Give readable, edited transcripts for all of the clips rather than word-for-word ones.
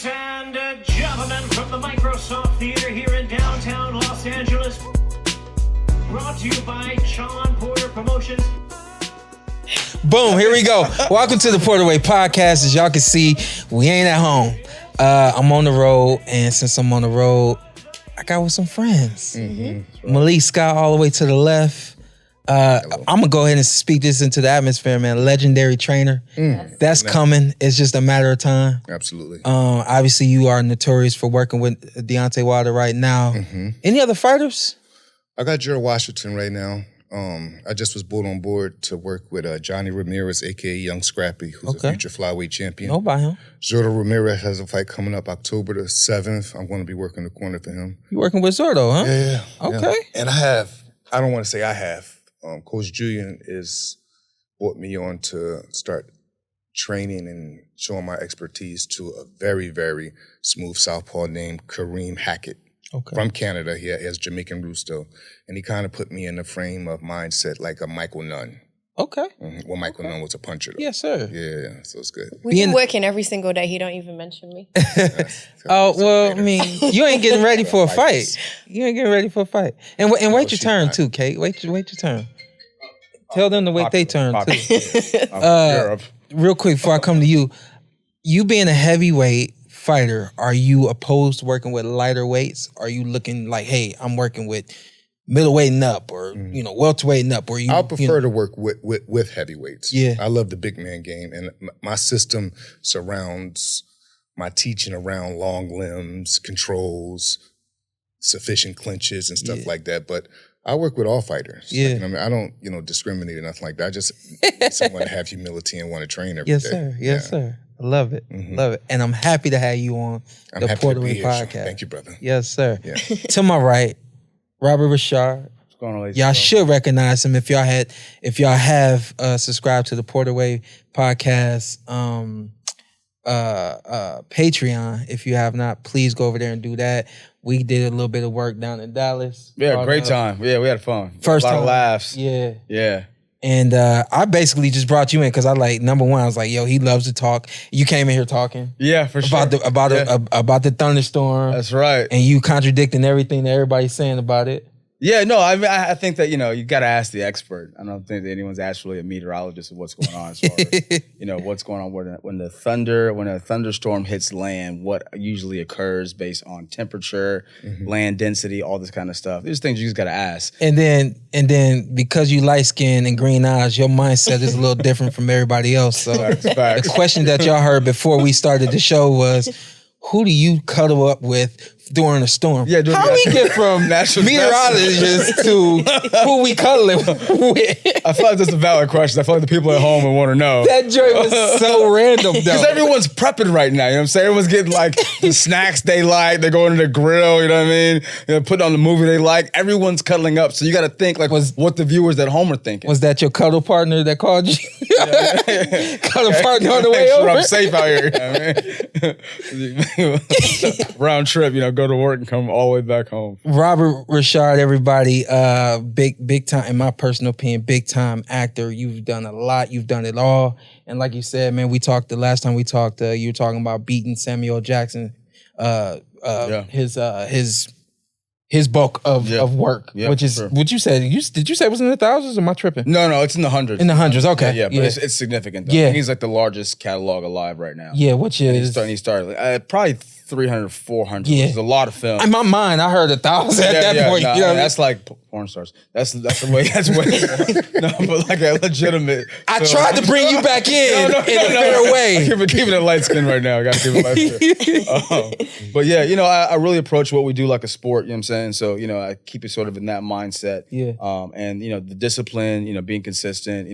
Ladies and gentlemen, from the Microsoft Theater here in downtown Los Angeles, brought to you by Shawn Porter Promotions. Boom, here we go. Welcome to the PorterWay Podcast. As y'all can see, we ain't at home. I'm on the road, and since I'm on the road, I got with some friends. Mm-hmm. Right. Malik Scott all the way to the left. I'm gonna go ahead and speak this into the atmosphere, man. Legendary trainer. That's coming. It's just a matter of time. Absolutely. Obviously, you are notorious for working with Deontay Wilder right now. Mm-hmm. Any other fighters? I got Gerald Washington right now. I just was brought on board to work with Johnny Ramirez, a.k.a. Young Scrappy, who's a future flyweight champion. Know about him. Zordo Ramirez has a fight coming up October the 7th. I'm going to be working the corner for him. You working with Zordo, huh? Yeah. Okay. Yeah. And I don't want to say I have. Coach Julian is brought me on to start training and showing my expertise to a very, very smooth southpaw named Kareem Hackett. Okay. From Canada. He has Jamaican roots though. And he kind of put me in the frame of mindset like a Michael Nunn. Okay. Mm-hmm. Well, Michael Nunn was a puncher though. Yes, sir. Yeah, so it's good. We've been working every single day. He don't even mention me. Oh, well, I mean, you ain't getting ready for a fight. You ain't getting ready for a fight. And wait your turn too, Kate. Wait your turn. Tell them to wait their turn too. Real quick before I come to you, you being a heavyweight fighter, are you opposed to working with lighter weights? Are you looking like, hey, I'm working with middleweight and up, or welterweight and up? Or I prefer to work with heavyweights. Yeah, I love the big man game, and my system surrounds my teaching around long limbs, controls, sufficient clinches, and stuff like that. But I work with all fighters. Yeah, like, I don't discriminate or nothing like that. I just need someone to have humility and want to train every day. Yes, sir. I love it. Mm-hmm. Love it. And I'm happy to have you on the PorterWay Podcast. Thank you, brother. Yes, sir. Yeah. To my right, Robert Ri'chard. What's going on, ladies? Y'all should recognize him if y'all have subscribed to the PorterWay Podcast Patreon. If you have not, please go over there and do that. We did a little bit of work down in Dallas. Yeah, great time. Yeah, we had fun. First time. A lot of laughs. Yeah. Yeah. And I basically just brought you in because number one, I was like, yo, he loves to talk. You came in here talking. Yeah, for sure. About the thunderstorm. That's right. And you contradicting everything that everybody's saying about it. Yeah, no, I mean, I think that, you got to ask the expert. I don't think that anyone's asked really a meteorologist of what's going on as far as, what's going on when a thunderstorm hits land, what usually occurs based on temperature, land density, all this kind of stuff. There's things you just got to ask. And then because you light skin and green eyes, your mindset is a little different from everybody else. So the question that y'all heard before we started the show was, who do you cuddle up with during a storm? Yeah, how we get from meteorologists to who we cuddling with? I feel like that's a valid question. I feel like the people at home would want to know. That joint was so random, though. Because everyone's prepping right now, you know what I'm saying? Everyone's getting like the snacks they like, they're going to the grill, you know what I mean? Putting on the movie they like. Everyone's cuddling up. So you got to think like what the viewers at home are thinking. Was that your cuddle partner that called you? Cuddle partner on the way over? I'm safe out here. You know what I mean? Round trip, go to work and come all the way back home. Robert Ri'chard, everybody, big time, in my personal opinion, big time actor. You've done a lot. You've done it all. And like you said, man, the last time we talked, you were talking about beating Samuel Jackson, his bulk of work, which is what you said. Did you say it was in the thousands? Or am I tripping? No, it's in the hundreds. In the hundreds, okay. Yeah, but it's significant though. Yeah. He's like the largest catalog alive right now. Yeah, which is... He started probably 300, 400. Yeah. Which is a lot of film. In my mind, I heard 1,000 at that point. No, that's like porn stars. That's the way. That's way. No, but like a legitimate. I tried to bring you back in a fair way. I'm keeping it light skin right now. I got to keep it light skin. But yeah, I really approach what we do like a sport. You know what I'm saying? So I keep it sort of in that mindset. Yeah. And the discipline. Being consistent.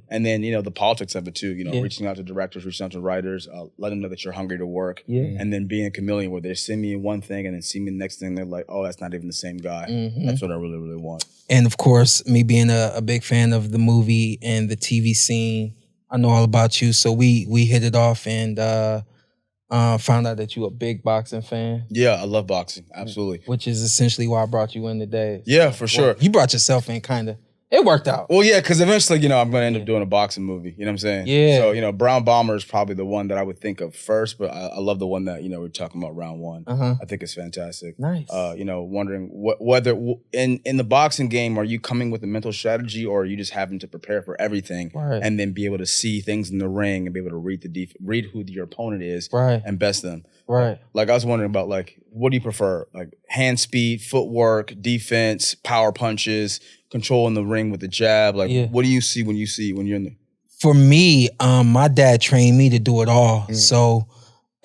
And then the politics of it too. Reaching out to directors, reaching out to writers, let them know that you're hungry to work. Yeah. And then being a chameleon, where they see me in one thing and then see me in the next thing, they're like, oh, that's not even the same guy. Mm-hmm. That's what I really, really want. And of course, me being a big fan of the movie and the TV scene, I know all about you. So we hit it off and found out that you a big boxing fan. Yeah, I love boxing. Absolutely. Which is essentially why I brought you in today. Yeah, for sure. You brought yourself in kind of It worked out. Well, yeah, because eventually, I'm going to end up doing a boxing movie. You know what I'm saying? Yeah. So, Brown Bomber is probably the one that I would think of first, but I love the one that, we're talking about, round one. Uh-huh. I think it's fantastic. Nice. Wondering whether in the boxing game, are you coming with a mental strategy or are you just having to prepare for everything and then be able to see things in the ring and be able to read who your opponent is and best them? Right. Like, I was wondering about, what do you prefer? Like, hand speed, footwork, defense, power punches, control in the ring with the jab? Like, what do you see when you're in the... For me, my dad trained me to do it all. So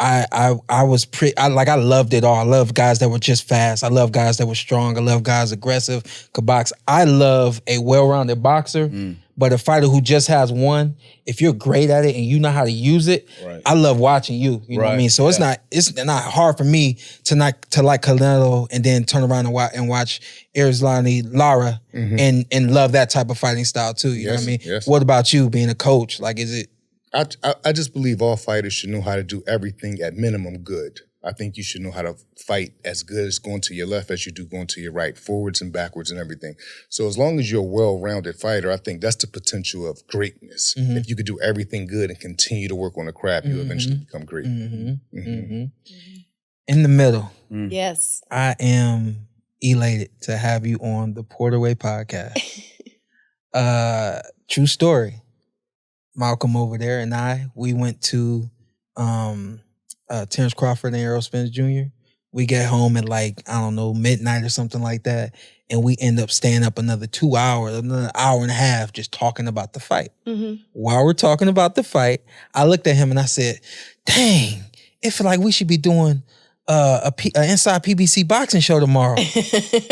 I loved it all. I love guys that were just fast. I love guys that were strong. I love guys aggressive, could box. I love a well-rounded boxer. But a fighter who just has one, if you're great at it and you know how to use it, I love watching you. You know what I mean? So it's not hard for me to like Canelo and then turn around and watch Erislandy Lara and love that type of fighting style too. You know what I mean? Yes. What about you being a coach? Like, is it? I just believe all fighters should know how to do everything at minimum good. I think you should know how to fight as good as going to your left as you do going to your right, forwards and backwards and everything. So as long as you're a well-rounded fighter, I think that's the potential of greatness. If you could do everything good and continue to work on the craft, you'll eventually become great. In the middle, Yes. I am elated to have you on the PorterWay Podcast. True story. Malcolm over there and we went to Terrence Crawford and Errol Spence Jr. We get home at midnight or something like that. And we end up staying up another 2 hours, another hour and a half just talking about the fight. While we're talking about the fight, I looked at him and I said, dang, it feels like we should be doing an Inside PBC boxing show tomorrow.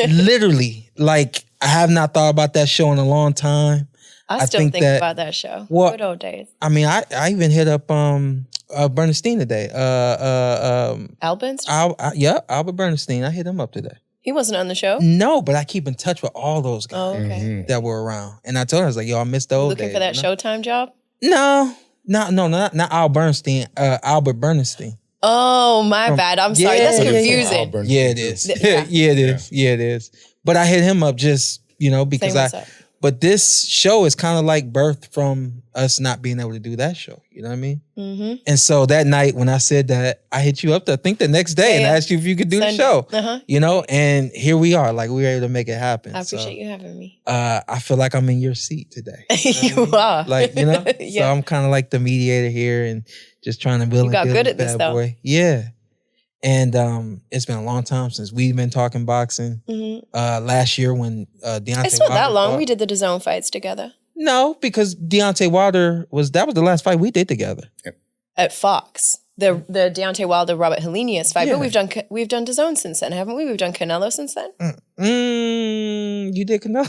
Literally. Like, I have not thought about that show in a long time. I still think about that show. Well, good old days. I mean, I even hit up Bernstein today. Albans? Albert Bernstein. I hit him up today. He wasn't on the show? No, but I keep in touch with all those guys that were around. And I told him, I was like, yo, I missed the old Looking days. for that Showtime job? No, not Al Bernstein. Albert Bernstein. Oh, my bad. I'm sorry. That's confusing. Yeah, it is. Yeah, it is. But I hit him up just, because but this show is kind of like birthed from us not being able to do that show. You know what I mean? And so that night when I said that, I hit you up I think the next day and asked you if you could do the show. And here we are. Like, we were able to make it happen. I appreciate you having me. I feel like I'm in your seat today. You are. Like, So I'm kind of like the mediator here and just trying to build. You got good at this though. Boy. Yeah. And it's been a long time since we've been talking boxing. Last year when Deontay Wilder It's not that long. fought. We did the DAZN fights together. No, because Deontay Wilder was the last fight we did together. At Fox. The Deontay Wilder Robert Helenius fight. But we've done DAZN since then, haven't we? We've done Canelo since then. You did Canelo?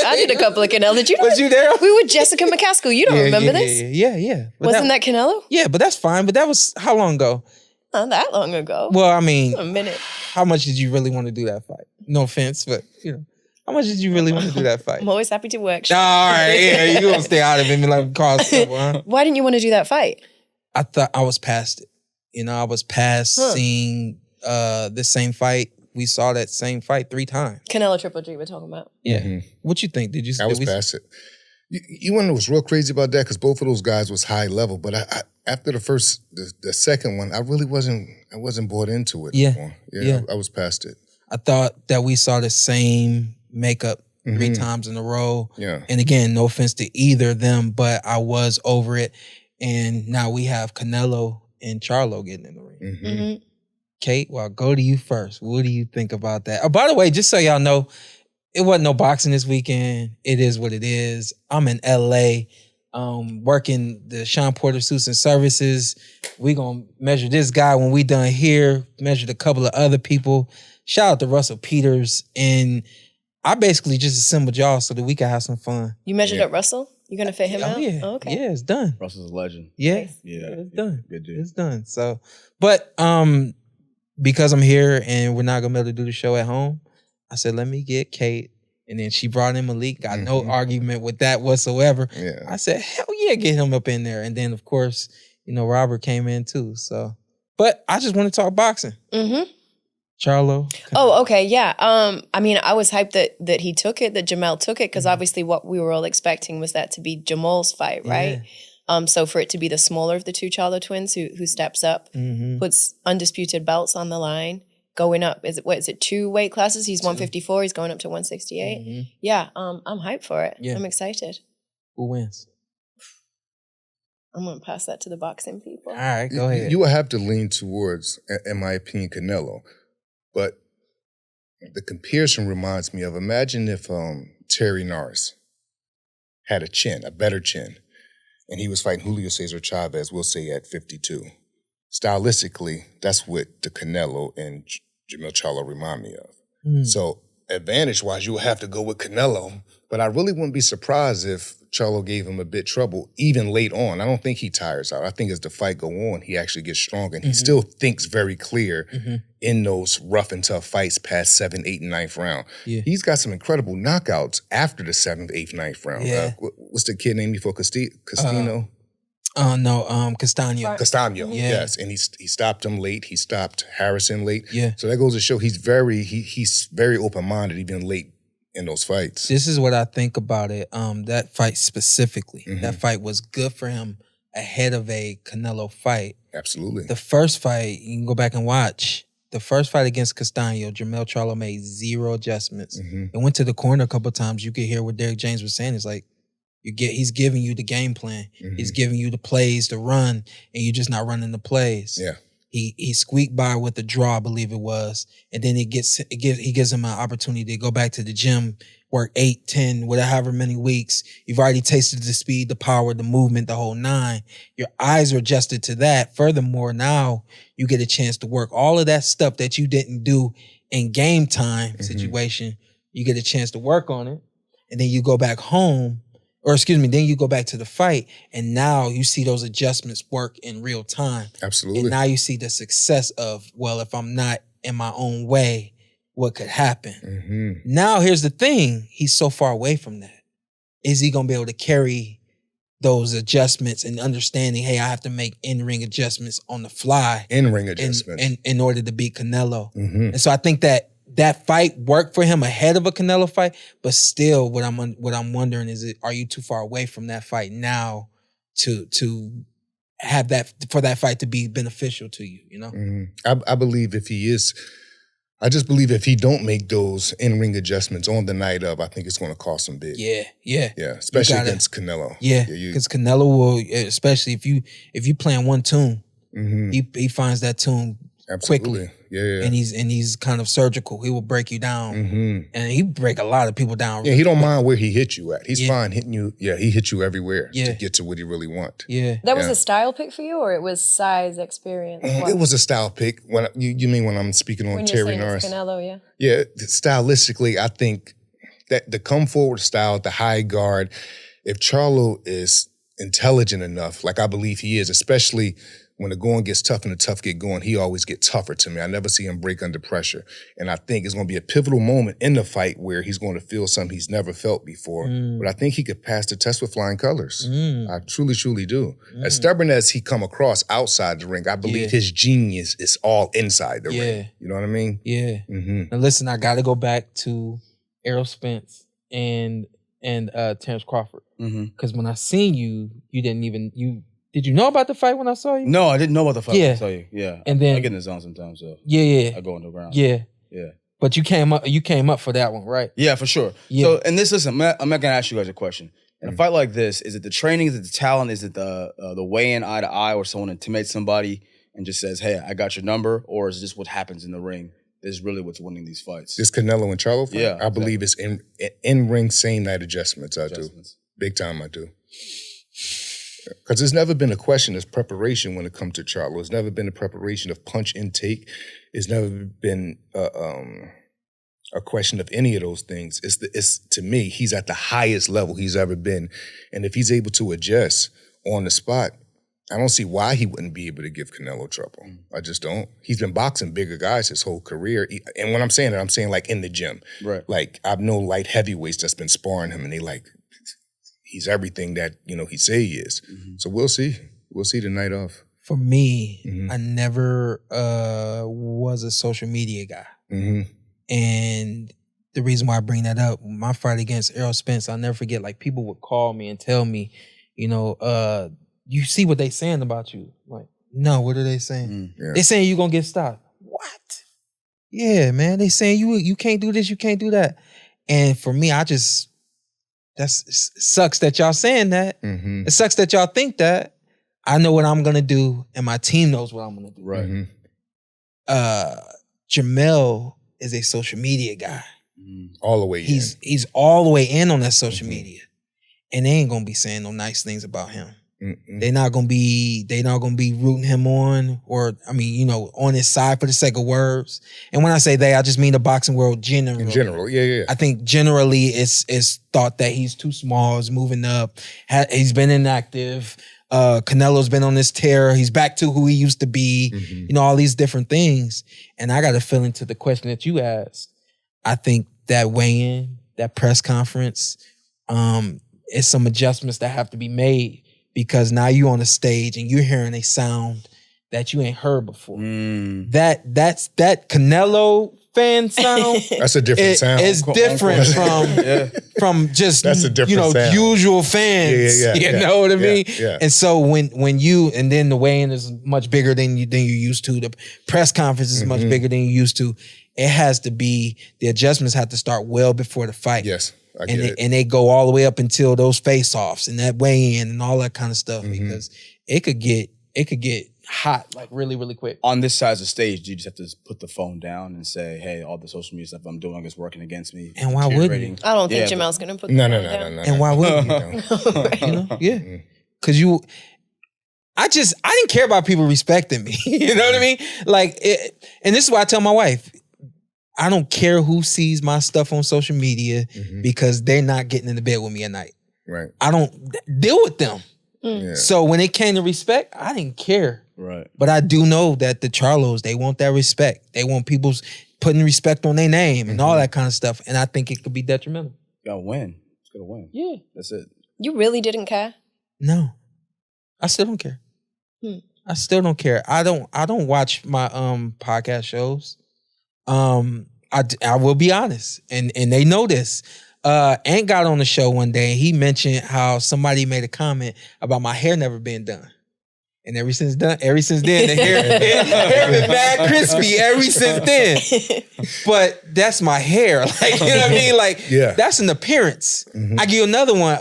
I did a couple of Canelo. Did you? Was you there? We were Jessica McCaskill. You don't remember this? Yeah. But Wasn't that Canelo? Yeah, but that's fine. But that was how long ago? Not that long ago. Well, I mean, a minute. How much did you really want to do that fight? No offense, but how much did you really want to do that fight? I'm always happy to work. All right, you're gonna stay out of it and like cause trouble, huh? Why didn't you want to do that fight? I thought I was past it. I was past seeing the same fight. We saw that same fight 3 times. Canelo Triple G we're talking about. Yeah. What you think? Did you? I was past it. You want to know what's real crazy about that? Because both of those guys was high level, but I after the second one, I really wasn't bought into it anymore. Yeah. I was past it. I thought that we saw the same makeup 3 times in a row. Yeah. And again, no offense to either of them, but I was over it. And now we have Canelo and Charlo getting in the ring. Kate, well, I'll go to you first. What do you think about that? Oh, by the way, just so y'all know, it wasn't no boxing this weekend. It is what it is. I'm in LA working the Shawn Porter Suits and Services. We gonna measure this guy when we done here, measured a couple of other people. Shout out to Russell Peters. And I basically just assembled y'all so that we can have some fun. You measured up Russell? You gonna fit him out? Yeah. Oh, okay. Yeah, it's done. Russell's a legend. Yeah. Nice. Yeah. It's done. Good dude. It's done. So, but because I'm here and we're not gonna be able to do the show at home, I said, let me get Kate. And then she brought in Malik. Got no argument with that whatsoever. Yeah. I said, hell yeah, get him up in there. And then, of course, Robert came in too. So, but I just want to talk boxing. Charlo? Oh, okay, yeah. I mean, I was hyped that he took it, that Jermell took it, because obviously what we were all expecting was that to be Jamal's fight, right? So for it to be the smaller of the two Charlo twins who steps up, puts undisputed belts on the line, going up. Is it 2 weight classes? He's 154. He's going up to 168. Yeah, I'm hyped for it. I'm excited. Who wins? I'm going to pass that to the boxing people. All right, go ahead. You will have to lean towards, in my opinion, Canelo. But the comparison reminds me of, imagine if Terry Norris had a better chin, and he was fighting Julio Cesar Chavez, we'll say at 52. Stylistically, that's what the Canelo and Jermell Charlo remind me of. So advantage-wise, you will have to go with Canelo, but I really wouldn't be surprised if Charlo gave him a bit trouble, even late on. I don't think he tires out. I think as the fight go on, he actually gets stronger, and he still thinks very clear in those rough and tough fights past 7th, 8th, and 9th round. He's got some incredible knockouts after the 7th, 8th, 9th round. What's the kid name before Castino? Castano. Castano, yes. And he stopped him late. He stopped Harrison late. So that goes to show he's very open-minded, even late in those fights. This is what I think about it. That fight specifically. That fight was good for him ahead of a Canelo fight. Absolutely. The first fight, you can go back and watch. The first fight against Castano, Jermell Charlo made 0 adjustments. And went to the corner a couple of times. You could hear what Derek James was saying. It's like, he's giving you the game plan. He's giving you the plays to run, and you're just not running the plays. He squeaked by with a draw, I believe it was, and then he gives him an opportunity to go back to the gym, work 8, 10, whatever, however many weeks. You've already tasted the speed, the power, the movement, the whole 9. Your eyes are adjusted to that. Furthermore, now you get a chance to work all of that stuff that you didn't do in game time situation. You get a chance to work on it, and then you go back home. Then you go back to the fight, and now you see those adjustments work in real time. Absolutely. And now you see the success of, well, if I'm not in my own way, what could happen? Now, here's the thing. He's so far away from that. Is he going to be able to carry those adjustments and understanding, hey, I have to make in-ring adjustments on the fly. In-ring adjustments. In order to beat Canelo. And so I think that fight worked for him ahead of a Canelo fight, but still, what I'm wondering is, are you too far away from that fight now to have for that fight to be beneficial to you? You know, I believe if he is, I just believe if he don't make those in-ring adjustments on the night of, I think it's going to cost him big. Yeah, especially against Canelo. Because Canelo will, especially if you playing one tune, he finds that tune. Absolutely. Quickly. And he's kind of surgical. He will break you down. And he break a lot of people down. He don't mind where he hit you at. He's fine hitting you. He hit you everywhere to get to what he really want. That was a style pick for you, or it was size, experience? It was a style pick. When you mean when I'm speaking on Terry Norris? Canelo, Stylistically, I think that the come forward style, the high guard, if Charlo is intelligent enough, like I believe he is, especially when the going gets tough and the tough get going, he always get tougher to me. I never see him break under pressure. And I think it's going to be a pivotal moment in the fight where he's going to feel something he's never felt before. But I think he could pass the test with flying colors. I truly, truly do. As stubborn as he come across outside the ring, I believe his genius is all inside the ring. You know what I mean? Now listen, I got to go back to Errol Spence and Terrence Crawford. Because when I seen you didn't even... Did you know about the fight when I saw you? No, I didn't know about the fight when I saw you. And then I get in the zone sometimes, so I go underground. But you came up for that one, right? Yeah, for sure. So, and listen, I'm not gonna ask you guys a question. In a fight like this, is it the training, is it the talent, is it the weigh-in eye to eye, or someone intimidates somebody and just says, "Hey, I got your number," or is it just what happens in the ring? Is really what's winning these fights. This Canelo and Charlo fight? Yeah, I believe it's in-ring same night adjustments. I do. Big time I do. Because there's never been a question of preparation when it comes to Charlo. It's never been a preparation of punch intake. It's never been a question of any of those things. It's to me, he's at the highest level he's ever been. And if he's able to adjust on the spot, I don't see why he wouldn't be able to give Canelo trouble. I just don't. He's been boxing bigger guys his whole career. And when I'm saying that, I'm saying like in the gym. Right. Like I've known light heavyweights that's been sparring him and they like, he's everything that, he say he is. So we'll see. We'll see the night of. For me, I never was a social media guy. And the reason why I bring that up, my fight against Errol Spence, I'll never forget, like, people would call me and tell me, you know, you see what they saying about you. Like, no, what are they saying? They saying you gonna get stopped. What? Yeah, man, they saying you can't do this, you can't do that. And for me, that sucks that y'all saying that. It sucks that y'all think that. I know what I'm gonna do, and my team knows what I'm gonna do. Right. Jermell is a social media guy. All the way in. He's all the way in on that social media. And they ain't gonna be saying no nice things about him. They're not gonna be rooting him on, or I mean, you know, on his side for the sake of words. And when I say they, I just mean the boxing world generally. In general, yeah. I think generally it's thought that he's too small, he's moving up, he's been inactive. Canelo's been on this tear. He's back to who he used to be. You know, all these different things. And I got a feeling to the question that you asked. I think that weigh-in, that press conference, is some adjustments that have to be made, because now you on the stage and you're hearing a sound that you ain't heard before. That's that Canelo fan sound. That's a different sound. It's different from just that's a different sound. Usual fans. You know what I mean? Yeah. And so when you, and then the weigh-in is much bigger than you used to. The press conference is much bigger than you used to. It has to be, the adjustments have to start well before the fight. Yes, I get it. And they go all the way up until those face-offs and that weigh-in and all that kind of stuff, because it could get hot like really, really quick. On this side of the stage, you just have to put the phone down and say, hey, all the social media stuff I'm doing is working against me. And why wouldn't you? I don't think Jermell's going to put the No. And why wouldn't you? You know? Yeah. Because I didn't care about people respecting me. You know what I mean? Like, and this is why I tell my wife, I don't care who sees my stuff on social media, because they're not getting in the bed with me at night. Right. I don't deal with them. Yeah. So when it came to respect, I didn't care. Right. But I do know that the Charlos, they want that respect. They want people putting respect on their name and all that kind of stuff. And I think it could be detrimental. You gotta win. It's gonna win. Yeah. That's it. You really didn't care? No. I still don't care. I still don't care. I don't watch my podcast shows. I will be honest. And they know this. Ant got on the show one day and he mentioned how somebody made a comment about my hair never being done. And ever since then, the hair been mad crispy ever since then. But that's my hair. Like, you know what I mean? Like, that's an appearance. I give you another one.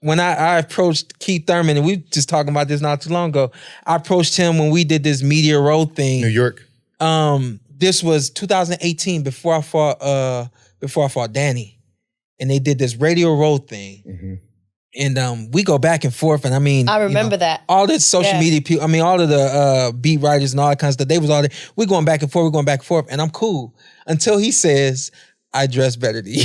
When I approached Keith Thurman, and we were just talking about this not too long ago, I approached him when we did this Media Road thing. New York. This was 2018 before I fought Danny. And they did this Radio Road thing. And we go back and forth, and I mean, I remember that. All the social media people, I mean, all of the beat writers and all that kind of stuff, they was all there. We're going back and forth, and I'm cool. Until he says, I dress better than you.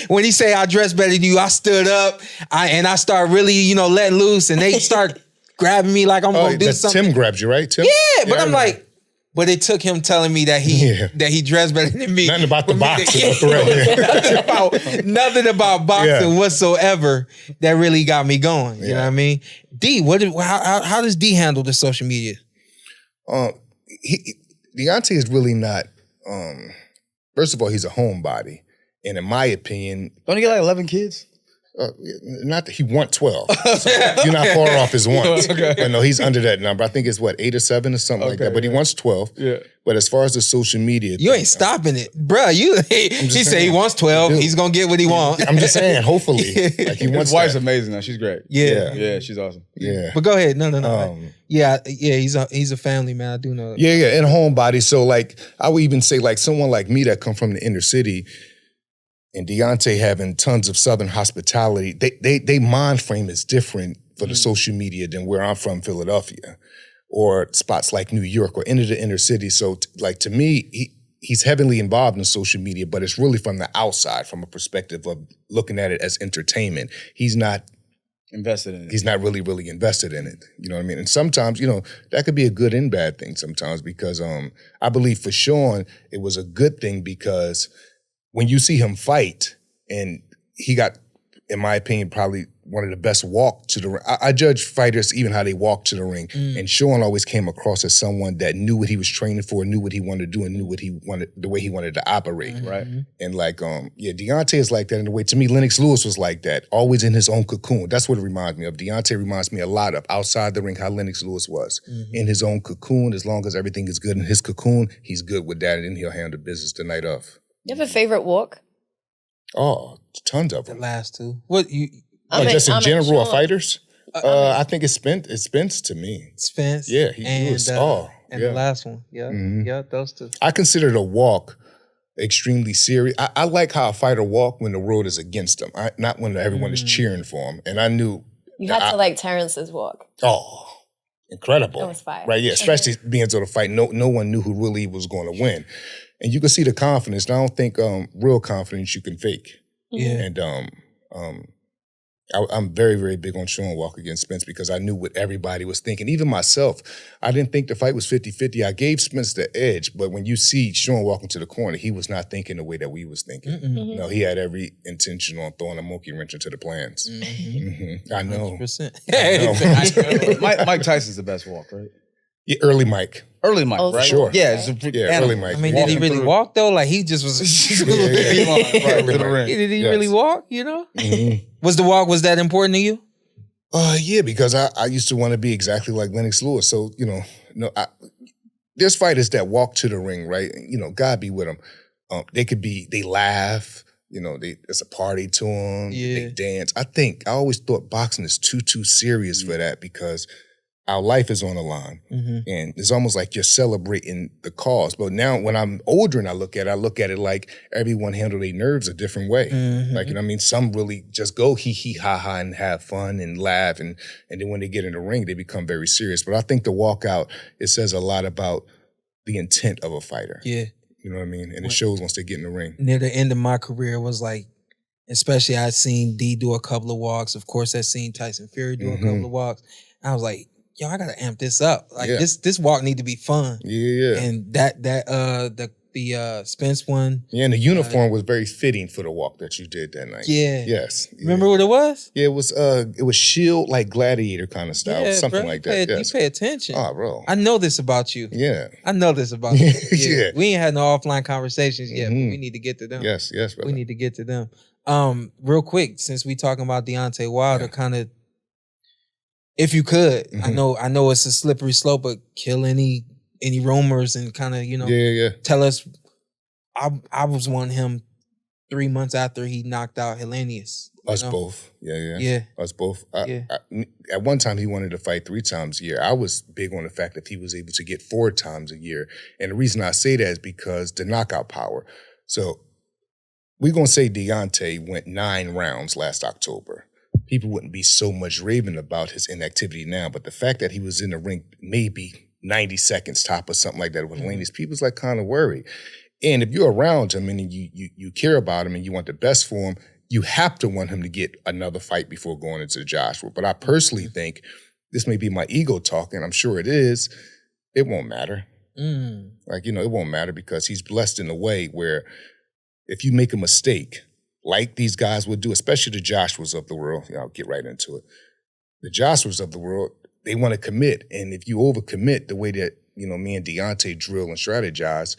When he say I dress better than you, I stood up, I start really, letting loose, and they start grabbing me like I'm gonna do something. Tim grabs you, right? Tim? Yeah, but I'm like, but it took him telling me that he dressed better than me. Nothing about the boxing. Nothing about boxing whatsoever that really got me going. You know what I mean? D, how does D handle the social media? Deontay is really not. First of all, he's a homebody, and in my opinion, don't he get like 11 kids? Not that he want 12. So you're not far off his wants. But no, he's under that number. I think it's 8 or 7 or something like that. But he wants 12. Yeah. But as far as the social media, you ain't stopping it, bruh. He said he wants 12. He's gonna get what he wants. I'm just saying, hopefully, like he wants. His wife's amazing though. She's great. Yeah, she's awesome. Yeah. But go ahead. No. Yeah. He's a family man. I do know. Yeah, and homebody. So like, I would even say like someone like me that come from the inner city. And Deontay having tons of Southern hospitality, they mind frame is different for the social media than where I'm from, Philadelphia, or spots like New York or into the inner city. So to me, he's heavily involved in social media, but it's really from the outside, from a perspective of looking at it as entertainment. He's not invested in it. He's not really, really invested in it. You know what I mean? And sometimes, that could be a good and bad thing sometimes, because I believe for Shawn, it was a good thing, because when you see him fight, and he got in my opinion, probably one of the best walk to the ring. I judge fighters even how they walk to the ring. And Shawn always came across as someone that knew what he was training for, knew what he wanted to do, and knew what he wanted, the way he wanted to operate. Right. And like, Deontay is like that in a way. To me, Lennox Lewis was like that, always in his own cocoon. That's what it reminds me of. Deontay reminds me a lot of outside the ring how Lennox Lewis was. In his own cocoon, as long as everything is good in his cocoon, he's good with that, and then he'll handle business the night of. You have a favorite walk? Oh, tons of The them. last two. What you? Just in general, Shawn. fighters? I think it's Spence to me. Spence. Yeah, he was. And the last one. Yeah. Yeah, those two. I consider the walk extremely serious. I like how a fighter walk when the world is against him, not when everyone is cheering for him. And I knew You had to like Terrence's walk. Incredible. That was fire. Right, yeah, especially being able to fight. No one knew who really was going to win. And you can see the confidence. And I don't think real confidence you can fake. Yeah. And I'm very, very big on Shawn walk against Spence because I knew what everybody was thinking. Even myself, I didn't think the fight was 50-50. I gave Spence the edge, but when you see Shawn walking to the corner, he was not thinking the way that we was thinking. No, he had every intention on throwing a monkey wrench into the plans. I know. 100%. Mike Tyson's the best walk, right? Yeah, early Mike. Early Mike, Old right? school. Sure. Yeah, Early Mike. I mean, did he really walk though? Like he just was. Right, to the ring. Did he really walk? You know? Was that important to you? Yeah, because I used to want to be exactly like Lennox Lewis. So, there's fighters that walk to the ring, right? God be with them. They laugh, it's a party to them. Yeah. They dance. I always thought boxing is too serious for that because our life is on the line. And it's almost like you're celebrating the cause. But now when I'm older and I look at it like everyone handle their nerves a different way. Like, some really just go hee ha ha and have fun and laugh. And then when they get in the ring, they become very serious. But I think the walkout, it says a lot about the intent of a fighter. Yeah. You know what I mean? And it shows once they get in the ring. Near the end of my career was like, especially I seen D do a couple of walks. Of course, I seen Tyson Fury do a couple of walks. I was like, yo, I gotta amp this up. Like this walk need to be fun. Yeah. And the Spence one. Yeah, and the uniform was very fitting for the walk that you did that night. Yeah. Yes. Remember what it was? Yeah, it was shield like gladiator kind of style, something like that. You pay attention. Oh, bro. I know this about you. Yeah. I know this about you. Yeah. We ain't had no offline conversations yet, but we need to get to them. Yes, brother. We need to get to them. Real quick, since we talking about Deontay Wilder, kind of, if you could, I know it's a slippery slope, but kill any rumors and kind of, tell us. I was wanting him 3 months after he knocked out Helenius. Us both. Yeah. Yeah. Us both. At one time, he wanted to fight 3 times a year. I was big on the fact that he was able to get 4 times a year. And the reason I say that is because the knockout power. So we're going to say Deontay went 9 rounds last October. People wouldn't be so much raving about his inactivity now, but the fact that he was in the ring maybe 90 seconds top or something like that with Helenius, people's like kind of worried. And if you're around him and you care about him and you want the best for him, you have to want him to get another fight before going into Joshua. But I personally think, this may be my ego talking, I'm sure it is, it won't matter. It won't matter because he's blessed in a way where if you make a mistake, like these guys would do, especially the Joshuas of the world, I'll get right into it. The Joshuas of the world, they want to commit. And if you overcommit the way that, me and Deontay drill and strategize,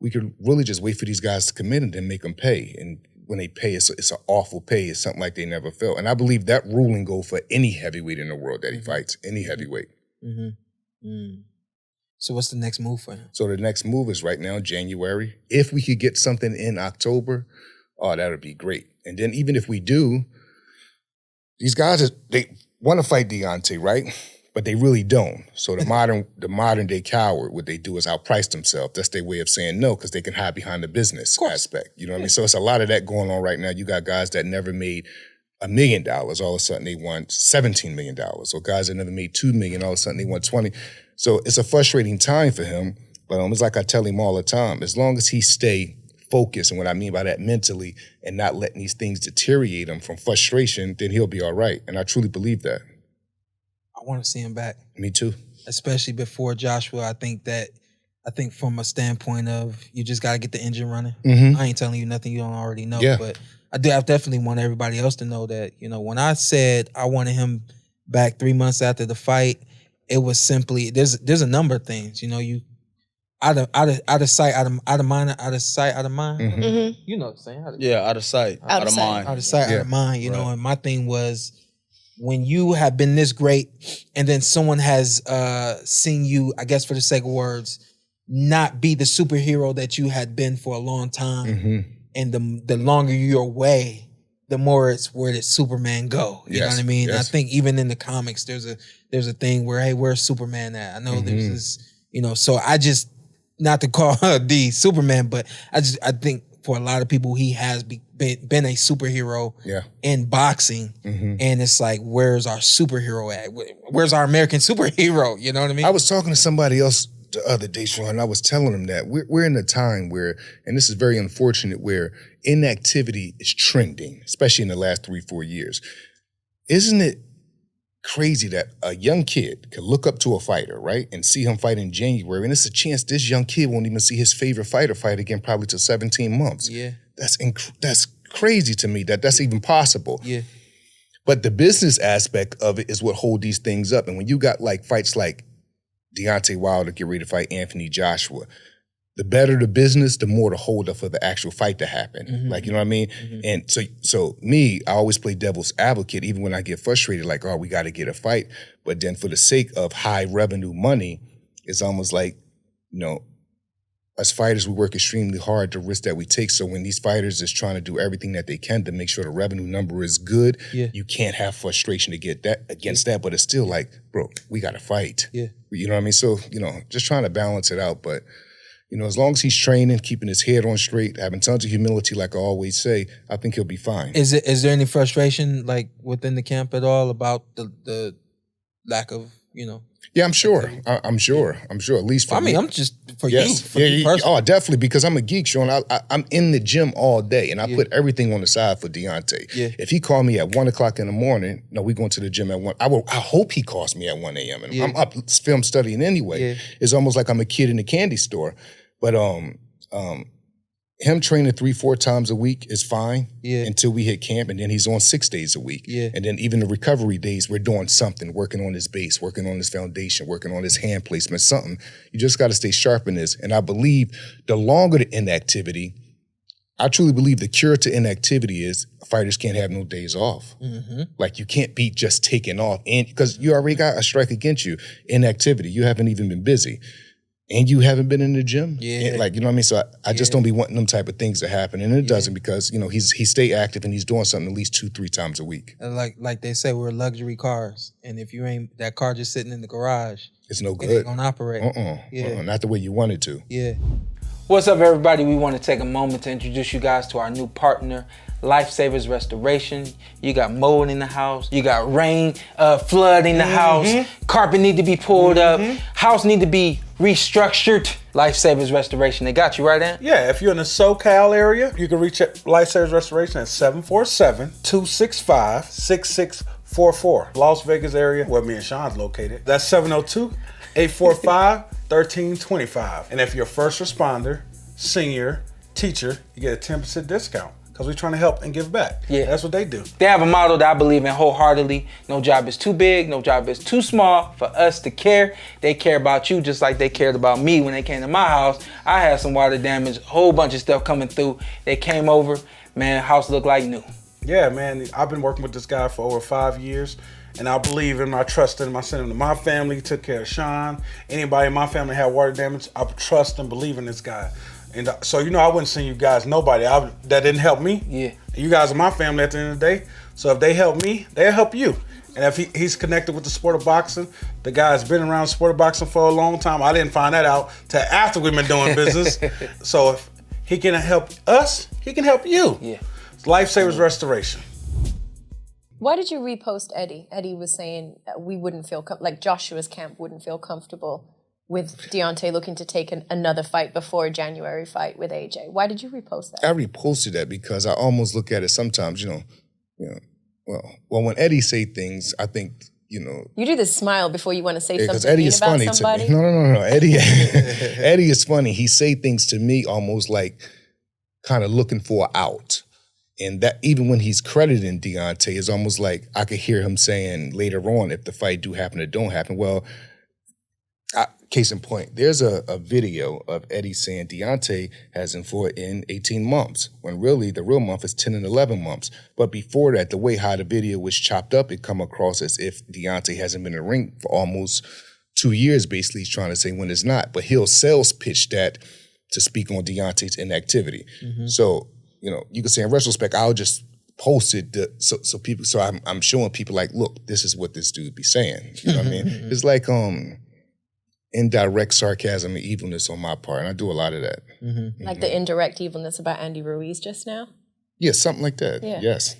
we could really just wait for these guys to commit and then make them pay. And when they pay, it's an awful pay. It's something like they never felt. And I believe that ruling goes for any heavyweight in the world that he fights, any heavyweight. So what's the next move for him? So the next move is right now, January. If we could get something in October, that would be great. And then even if we do, these guys, they want to fight Deontay, right? But they really don't. So the modern day coward, what they do is outprice themselves. That's their way of saying no, because they can hide behind the business aspect. You know what I mean? So it's a lot of that going on right now. You got guys that never made $1 million. All of a sudden they want $17 million. Or guys that never made $2 million. All of a sudden they want 20. So it's a frustrating time for him. But it's like I tell him all the time, as long as he stay focused, and what I mean by that mentally, and not letting these things deteriorate him from frustration, then he'll be all right. And I truly believe that. I want to see him back. Me too. Especially before Joshua. I think that I think from a standpoint of you just got to get the engine running. Mhm. I ain't telling you nothing you don't already know, Yeah. but I definitely want everybody else to know that, you know, when I said I wanted him back 3 months after the fight, it was simply there's a number of things, you know, you out of sight, out of mind, out of sight, out of mind. Mhm. Mm-hmm. You know what I'm saying? Yeah, out of sight, Out of of sight. mind. Out of sight, Yeah. out of mind, you know. Right. And my thing was, when you have been this great and then someone has seen you, I guess for the sake of words, not be the superhero that you had been for a long time, Mhm. and the longer you're away, the more it's where did Superman go? You know Yes, what I mean? yes. I think even in the comics, there's a thing where, hey, where's Superman at? I know there's this, you know, so I just, not to call her the Superman, but I think for a lot of people, he has been a superhero Yeah. in boxing. Mhm. And it's like, where's our superhero at? Where's our American superhero? You know what I mean? I was talking to somebody else the other day, Shawn, and I was telling them that we're in a time where, and this is very unfortunate, where inactivity is trending, especially in the last 3-4 years. Isn't it crazy that a young kid could look up to a fighter, right, and see him fight in January, and it's a chance this young kid won't even see his favorite fighter fight again probably till 17 months. Yeah. That's crazy to me that's even possible. Yeah. But the business aspect of it is what hold these things up. And when you got like fights like Deontay Wilder get ready to fight Anthony Joshua, the better the business, the more the hold up for the actual fight to happen. Like, you know what I mean? And so me, I always play devil's advocate, even when I get frustrated, like, oh, we got to get a fight. But then for the sake of high revenue money, it's almost like, you know, as fighters, we work extremely hard to risk that we take. So when these fighters is trying to do everything that they can to make sure the revenue number is good, you can't have frustration to get that against that. But it's still like, bro, we got to fight. Yeah. You know what I mean? So, you know, just trying to balance it out. But, you know, as long as he's training, keeping his head on straight, having tons of humility, like I always say, I think he'll be fine. Is there any frustration like within the camp at all about the lack of, you know? Yeah, I'm sure. I'm sure. At least for me. I'm just for Yes. you. For you personally. Oh, definitely, because I'm a geek, Shawn. I'm in the gym all day, and I put everything on the side for Deontay. Yeah. If he called me at 1 o'clock in the morning, no, we going to the gym at 1. I hope he calls me at 1 a.m. And I'm up film studying anyway. Yeah. It's almost like I'm a kid in a candy store. But him training 3-4 times a week is fine until we hit camp, and then he's on 6 days a week. Yeah. And then even the recovery days, we're doing something, working on his base, working on his foundation, working on his hand placement, something. You just got to stay sharp in this. And I believe the longer the inactivity, I truly believe the cure to inactivity is fighters can't have no days off. Like, you can't be just taking off, and because you already got a strike against you. Inactivity, you haven't even been busy. And you haven't been in the gym. Yeah. And, like, you know what I mean? So I just don't be wanting them type of things to happen. And it doesn't, because, you know, he stay active and he's doing something at least 2-3 times a week. Like they say, we're luxury cars, and if you ain't that car just sitting in the garage, It's no it good. ain't gonna operate. Not the way you want it to. Yeah. What's up, everybody? We want to take a moment to introduce you guys to our new partner, Lifesavers Restoration. You got mold in the house. You got rain, flood in the house. Carpet need to be pulled up. House need to be restructured. Lifesavers Restoration. They got you right, Ant? Yeah, if you're in the SoCal area, you can reach Lifesavers Restoration at 747-265-6644. Las Vegas area, where me and Sean's located. That's 702-845-1325. And if you're a first responder, senior, teacher, you get a 10% discount, because we're trying to help and give back. Yeah. That's what they do. They have a motto that I believe in wholeheartedly. No job is too big, no job is too small for us to care. They care about you just like they cared about me when they came to my house. I had some water damage, a whole bunch of stuff coming through. They came over, man, house looked like new. Yeah, man, I've been working with this guy for over 5 years, and I believe him. I trust him. I sent him to my family, took care of Sean. Anybody in my family had water damage, I trust and believe in this guy. And so, you know, I wouldn't send you guys nobody that didn't help me. Yeah. And you guys are my family at the end of the day. So if they help me, they'll help you. And if he's connected with the sport of boxing, the guy's been around sport of boxing for a long time. I didn't find that out till after we've been doing business. So if he can help us, he can help you. Yeah. It's Lifesavers Restoration. Why did you repost Eddie? Eddie was saying we wouldn't feel, like Joshua's camp wouldn't feel comfortable with Deontay looking to take another fight before a January fight with AJ. Why did you repost that? I reposted that because I almost look at it sometimes, well, when Eddie say things, I think You do this smile before you want to say because something Eddie mean is about funny somebody. to me. No. Eddie is funny. He say things to me almost like kind of looking for an out. And that even when he's crediting Deontay, it's almost like I could hear him saying later on, if the fight do happen or don't happen, well, case in point, there's a video of Eddie saying Deontay hasn't fought in 18 months, when really the real month is 10 and 11 months. But before that, the way how the video was chopped up, it come across as if Deontay hasn't been in the ring for almost 2 years, basically. He's trying to say when it's not. But he'll sales pitch that to speak on Deontay's inactivity. So, you can say in retrospect, I'll just post it so I'm showing people like, look, this is what this dude be saying. You know what I mean? It's like indirect sarcasm and evilness on my part, and I do a lot of that. Like the indirect evilness about Andy Ruiz just now? Yeah, something like that. Yeah. Yes.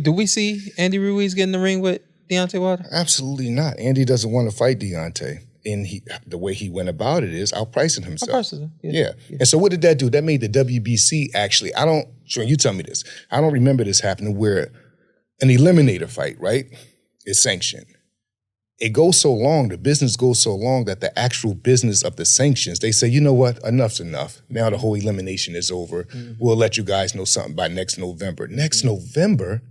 Do we see Andy Ruiz get in the ring with Deontay Wilder? Absolutely not. Andy doesn't want to fight Deontay. And the way he went about it is outpricing himself. Yeah. And so what did that do? That made the WBC actually, Sean, you tell me this. I don't remember this happening where an eliminator fight, right, is sanctioned. It goes so long, the business goes so long that the actual business of the sanctions, they say, you know what, enough's enough. Now the whole elimination is over. We'll let you guys know something by next November. Next November?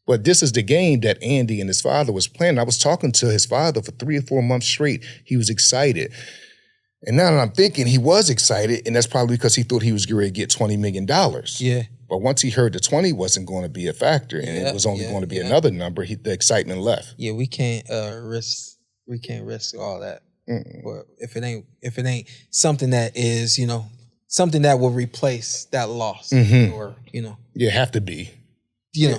But this is the game that Andy and his father was playing. I was talking to his father for 3 or 4 months straight. He was excited. And now that I'm thinking, he was excited, and that's probably because he thought he was going to get $20 million. Yeah. But once he heard the 20 wasn't going to be a factor, and it was only going to be another number, the excitement left. Yeah, we can't risk all that. Or if it ain't something that is, something that will replace that loss, or Yeah, have to be. Yeah.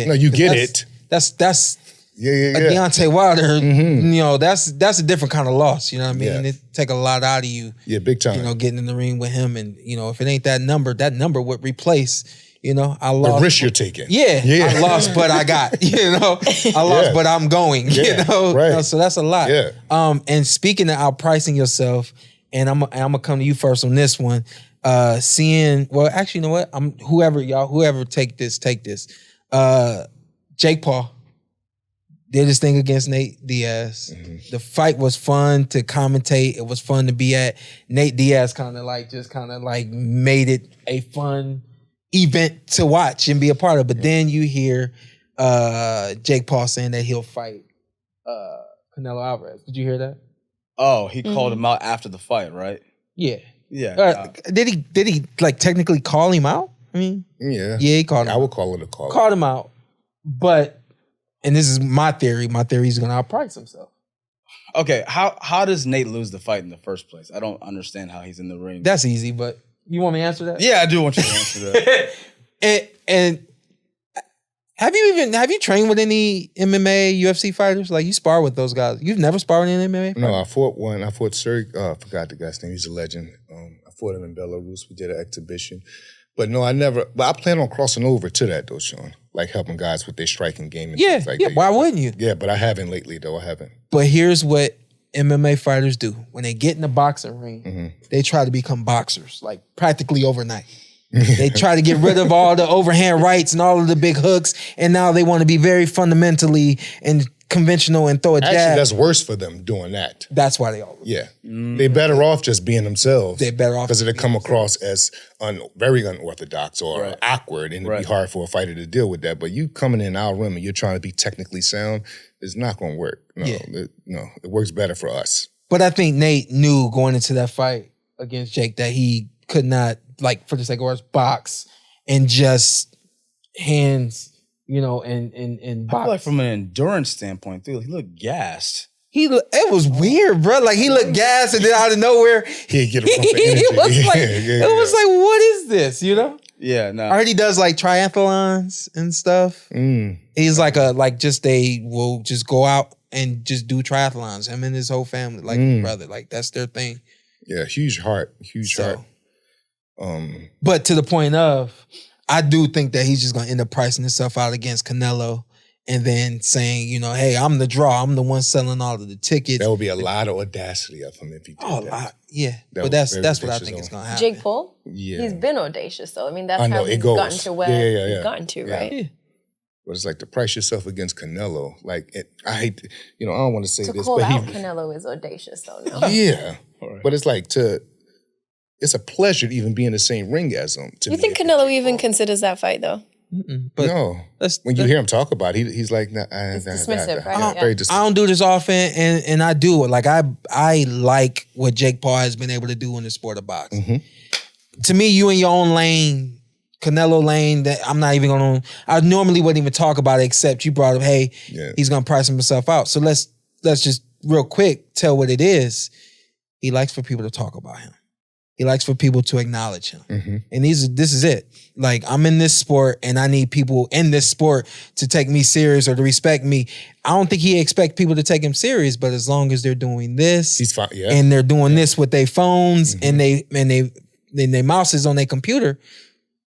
No, you get it. That's Yeah. Deontay Wilder, that's a different kind of loss, you know what I mean? Yeah. It take a lot out of you. Yeah, big time. Getting in the ring with him, and if it ain't that number would replace, I lost. The risk you're taking. Yeah. I lost, but I got, I lost, but I'm going, right. So that's a lot. Yeah. And speaking of outpricing yourself, and I'm gonna come to you first on this one. Actually, you know what? Whoever take this. Jake Paul did his thing against Nate Diaz. The fight was fun to commentate. It was fun to be at. Nate Diaz kind of made it a fun event to watch and be a part of. But then you hear Jake Paul saying that he'll fight Canelo Alvarez. Did you hear that? Oh, he called him out after the fight, right? Yeah. Yeah. Did he technically call him out? I mean, yeah, he called him out. I would call it a call. Called him out, but, and this is my theory. My theory is going to outprice himself. Okay, how does Nate lose the fight in the first place? I don't understand how he's in the ring. That's easy, but you want me to answer that? Yeah, I do want you to answer that. and have you trained with any MMA, UFC fighters? Like, you spar with those guys. You've never sparred with any MMA? No, I fought one. I fought Sergey. I forgot the guy's name. He's a legend. I fought him in Belarus. We did an exhibition. But no, I never. But I plan on crossing over to that though, Sean. Like helping guys with their striking game and things like that. Why wouldn't you? Yeah, but I haven't lately though. I haven't. But here's what MMA fighters do. When they get in the boxing ring, they try to become boxers, like practically overnight. They try to get rid of all the overhand rights and all of the big hooks, and now they want to be very fundamentally and conventional and throw a jab. Actually, that's worse for them doing that. That's why they all lose. Yeah. They're better off just being themselves. They're better off because it'll come across as very unorthodox or awkward, and it'd be hard for a fighter to deal with that. But you coming in our room and you're trying to be technically sound, it's not going to work. No, it works better for us. But I think Nate knew going into that fight against Jake that he could not, like, for the sake of words, box and just hands, and box. I feel like from an endurance standpoint, dude, he looked gassed. It was weird, bro. Like, he looked gassed, and then out of nowhere, he'd get a pump of energy. It was like, what is this? Yeah, no. I heard he does like triathlons and stuff. He's will just go out and just do triathlons. Him and his whole family, like his brother, like that's their thing. Yeah, huge heart. But to the point of, I do think that he's just gonna end up pricing himself out against Canelo, and then saying, hey, I'm the draw. I'm the one selling all of the tickets. That would be a lot of audacity of him if he did that. Yeah. But that's what I think is gonna happen. Jake Paul? Yeah. He's been audacious though. I mean, that's how he's gotten to where he's gotten to, right? Yeah. But it's like to price yourself against Canelo. Like, I hate, I don't want to say To this, call but out Canelo is audacious, though. No? yeah. But it's like it's a pleasure to even be in the same ring as him. You think Canelo even considers that fight, though? But no. When you hear him talk about it, he's like, nah, It's dismissive, right? Very I dismissive. don't do this often, and I do it. Like I like what Jake Paul has been able to do in the sport of boxing. Mm-hmm. To me, you in your own lane, Canelo lane. That I'm not even gonna. I normally wouldn't even talk about it, except you brought up, hey, he's gonna price himself out. So let's just real quick tell what it is. He likes for people to talk about him. He likes for people to acknowledge him. Mm-hmm. And this is it. Like, I'm in this sport and I need people in this sport to take me serious or to respect me. I don't think he expects people to take him serious, but as long as they're doing this, He's fine. Yeah. and they're doing this with their phones and they mouses on their computer,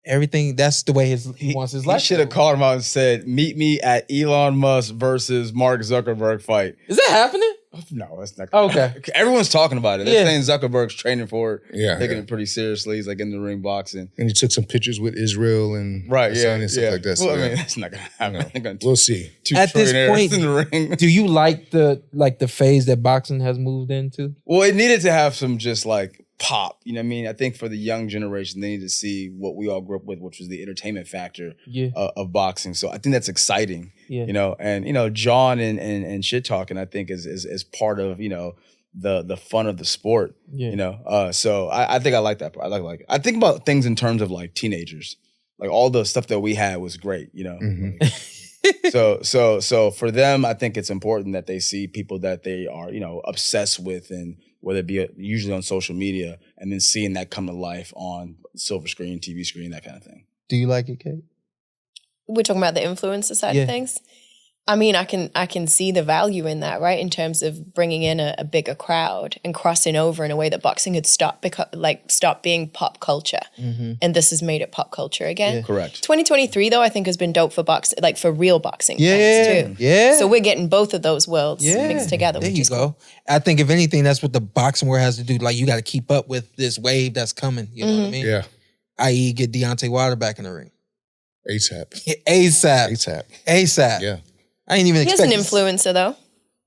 everything, that's the way he wants his life. He should have called him out and said, meet me at Elon Musk versus Mark Zuckerberg fight. Is that happening? No, that's not. Okay. Everyone's talking about it. They're saying Zuckerberg's training for it. Yeah, Taking it pretty seriously. He's like in the ring boxing. And he took some pictures with Israel and and stuff like that. So, Well, I mean, that's not gonna happen. We'll see. At this point, in the ring. do you like the phase that boxing has moved into? Well, it needed to have some just like pop. You know what I mean? I think for the young generation, they need to see what we all grew up with, which was the entertainment factor of boxing. So I think that's exciting. Yeah. And John and shit talking, I think is part of, the fun of the sport. Yeah. So I think I like that part. I like it. I think about things in terms of like teenagers. Like all the stuff that we had was great, Mm-hmm. So for them, I think it's important that they see people that they are, obsessed with, and whether it be usually on social media, and then seeing that come to life on silver screen, TV screen, that kind of thing. Do you like it, Kate? We're talking about the influencer side of things. I mean, I can see the value in that, right? In terms of bringing in a bigger crowd and crossing over in a way that boxing had stopped being pop culture, and this has made it pop culture again. Yeah. Correct. 2023 though, I think has been dope for boxing, like for real boxing fans too. Yeah. So we're getting both of those worlds mixed together. There which you is go. cool. I think if anything, that's what the boxing world has to do. Like, you got to keep up with this wave that's coming. You know what I mean? Yeah. I.e., get Deontay Wilder back in the ring. ASAP. ASAP. Yeah. I ain't even He's expect an influencer though.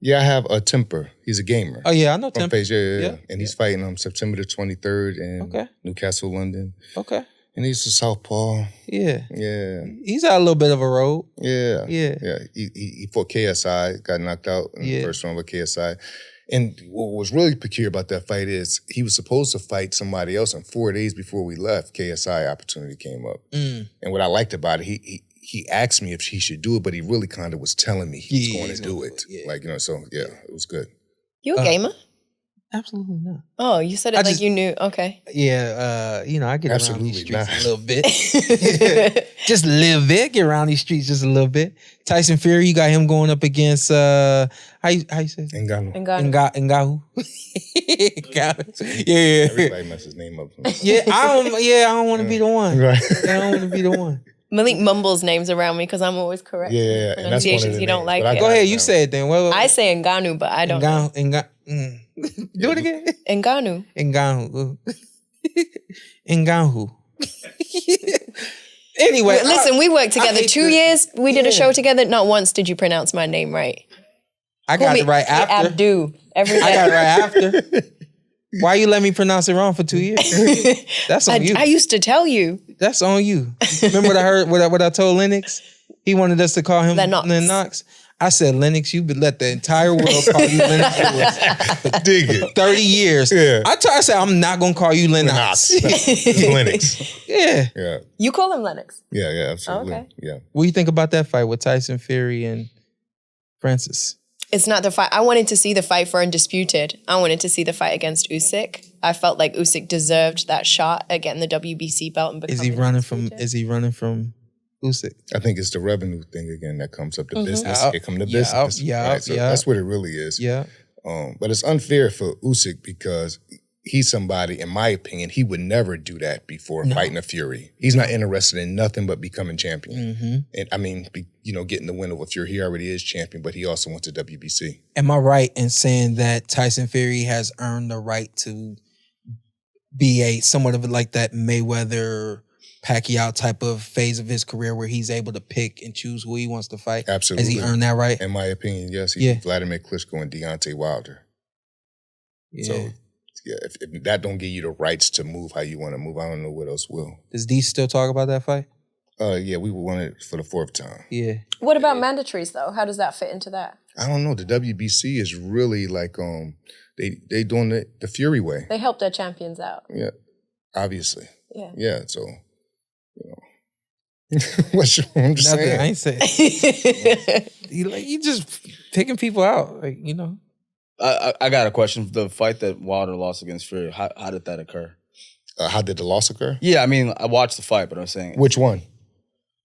Yeah, I have a Temper. He's a gamer. Oh yeah, I know From Temper. Face, yeah. And he's fighting September the 23rd in Newcastle, London. Okay. And he's a southpaw. Yeah. Yeah. He's out a little bit of a road. Yeah. Yeah. Yeah. He fought KSI, got knocked out in the first round with KSI. And what was really peculiar about that fight is he was supposed to fight somebody else, and 4 days before we left, KSI opportunity came up. And what I liked about it, he asked me if he should do it, but he really kind of was telling me he was going to do it. Yeah. Like, so yeah, it was good. You a gamer? Absolutely not. Oh, you said it like you knew. Okay. Yeah, I get around Absolutely these streets not. a little bit. Just a little bit. Get around these streets just a little bit. Tyson Fury, you got him going up against how you say it? Ngannou. Ngannou. Yeah. Everybody messed his name up. I don't want to be the one. Right. I don't want to be the one. Malik mumbles names around me because I'm always correct. Yeah, and that's one of the pronunciations. He don't names, like but I it. Go ahead, you say it then. I say Ngannou, but I don't know. Do it again. Ngannou. Ngannou. Anyway, Listen, we worked together hate 2 years. We did a show together. Not once did you pronounce my name right. I got it right Kate after. Abdo. Every day. I got it right after. Why you let me pronounce it wrong for 2 years? That's on you. I used to tell you. That's on you. Remember what I heard? What I told Lennox? He wanted us to call him Lennox. I said, Lennox, you've let the entire world call you Lennox Dig it. 30 years. Yeah. I said, I'm not going to call you Lennox. It's Lennox. Yeah. Yeah. You call him Lennox. Yeah, absolutely. Okay. Yeah. What do you think about that fight with Tyson Fury and Francis? It's not the fight. I wanted to see the fight for Undisputed. I wanted to see the fight against Usyk. I felt like Usyk deserved that shot at getting the WBC belt and becoming Is he running from Usyk? I think it's the revenue thing again that comes up, the business. It comes to business. Yeah. So that's what it really is. Yeah. But it's unfair for Usyk because he's somebody, in my opinion, he would never do that before fighting a Fury. He's not interested in nothing but becoming champion. And I mean, getting the win over Fury. He already is champion, but he also went to WBC. Am I right in saying that Tyson Fury has earned the right to be somewhat of like that Mayweather Pacquiao type of phase of his career where he's able to pick and choose who he wants to fight? Absolutely. Has he earned that right? In my opinion, yes. Yeah. Vladimir Klitschko and Deontay Wilder. Yeah. So, yeah, if that don't give you the rights to move how you want to move, I don't know what else will. Does D still talk about that fight? Yeah, we won it for the 4th time. Yeah. What about mandatories though? How does that fit into that? I don't know. The WBC is really like they doing the Fury way. They help their champions out. Yeah, obviously. Yeah. Yeah. So, you know, I'm just Nothing. saying. I ain't saying. You just picking people out, like, you know. I got a question. The fight that Wilder lost against Fury, how did that occur? How did the loss occur? Yeah, I mean, I watched the fight, but I'm saying Which one?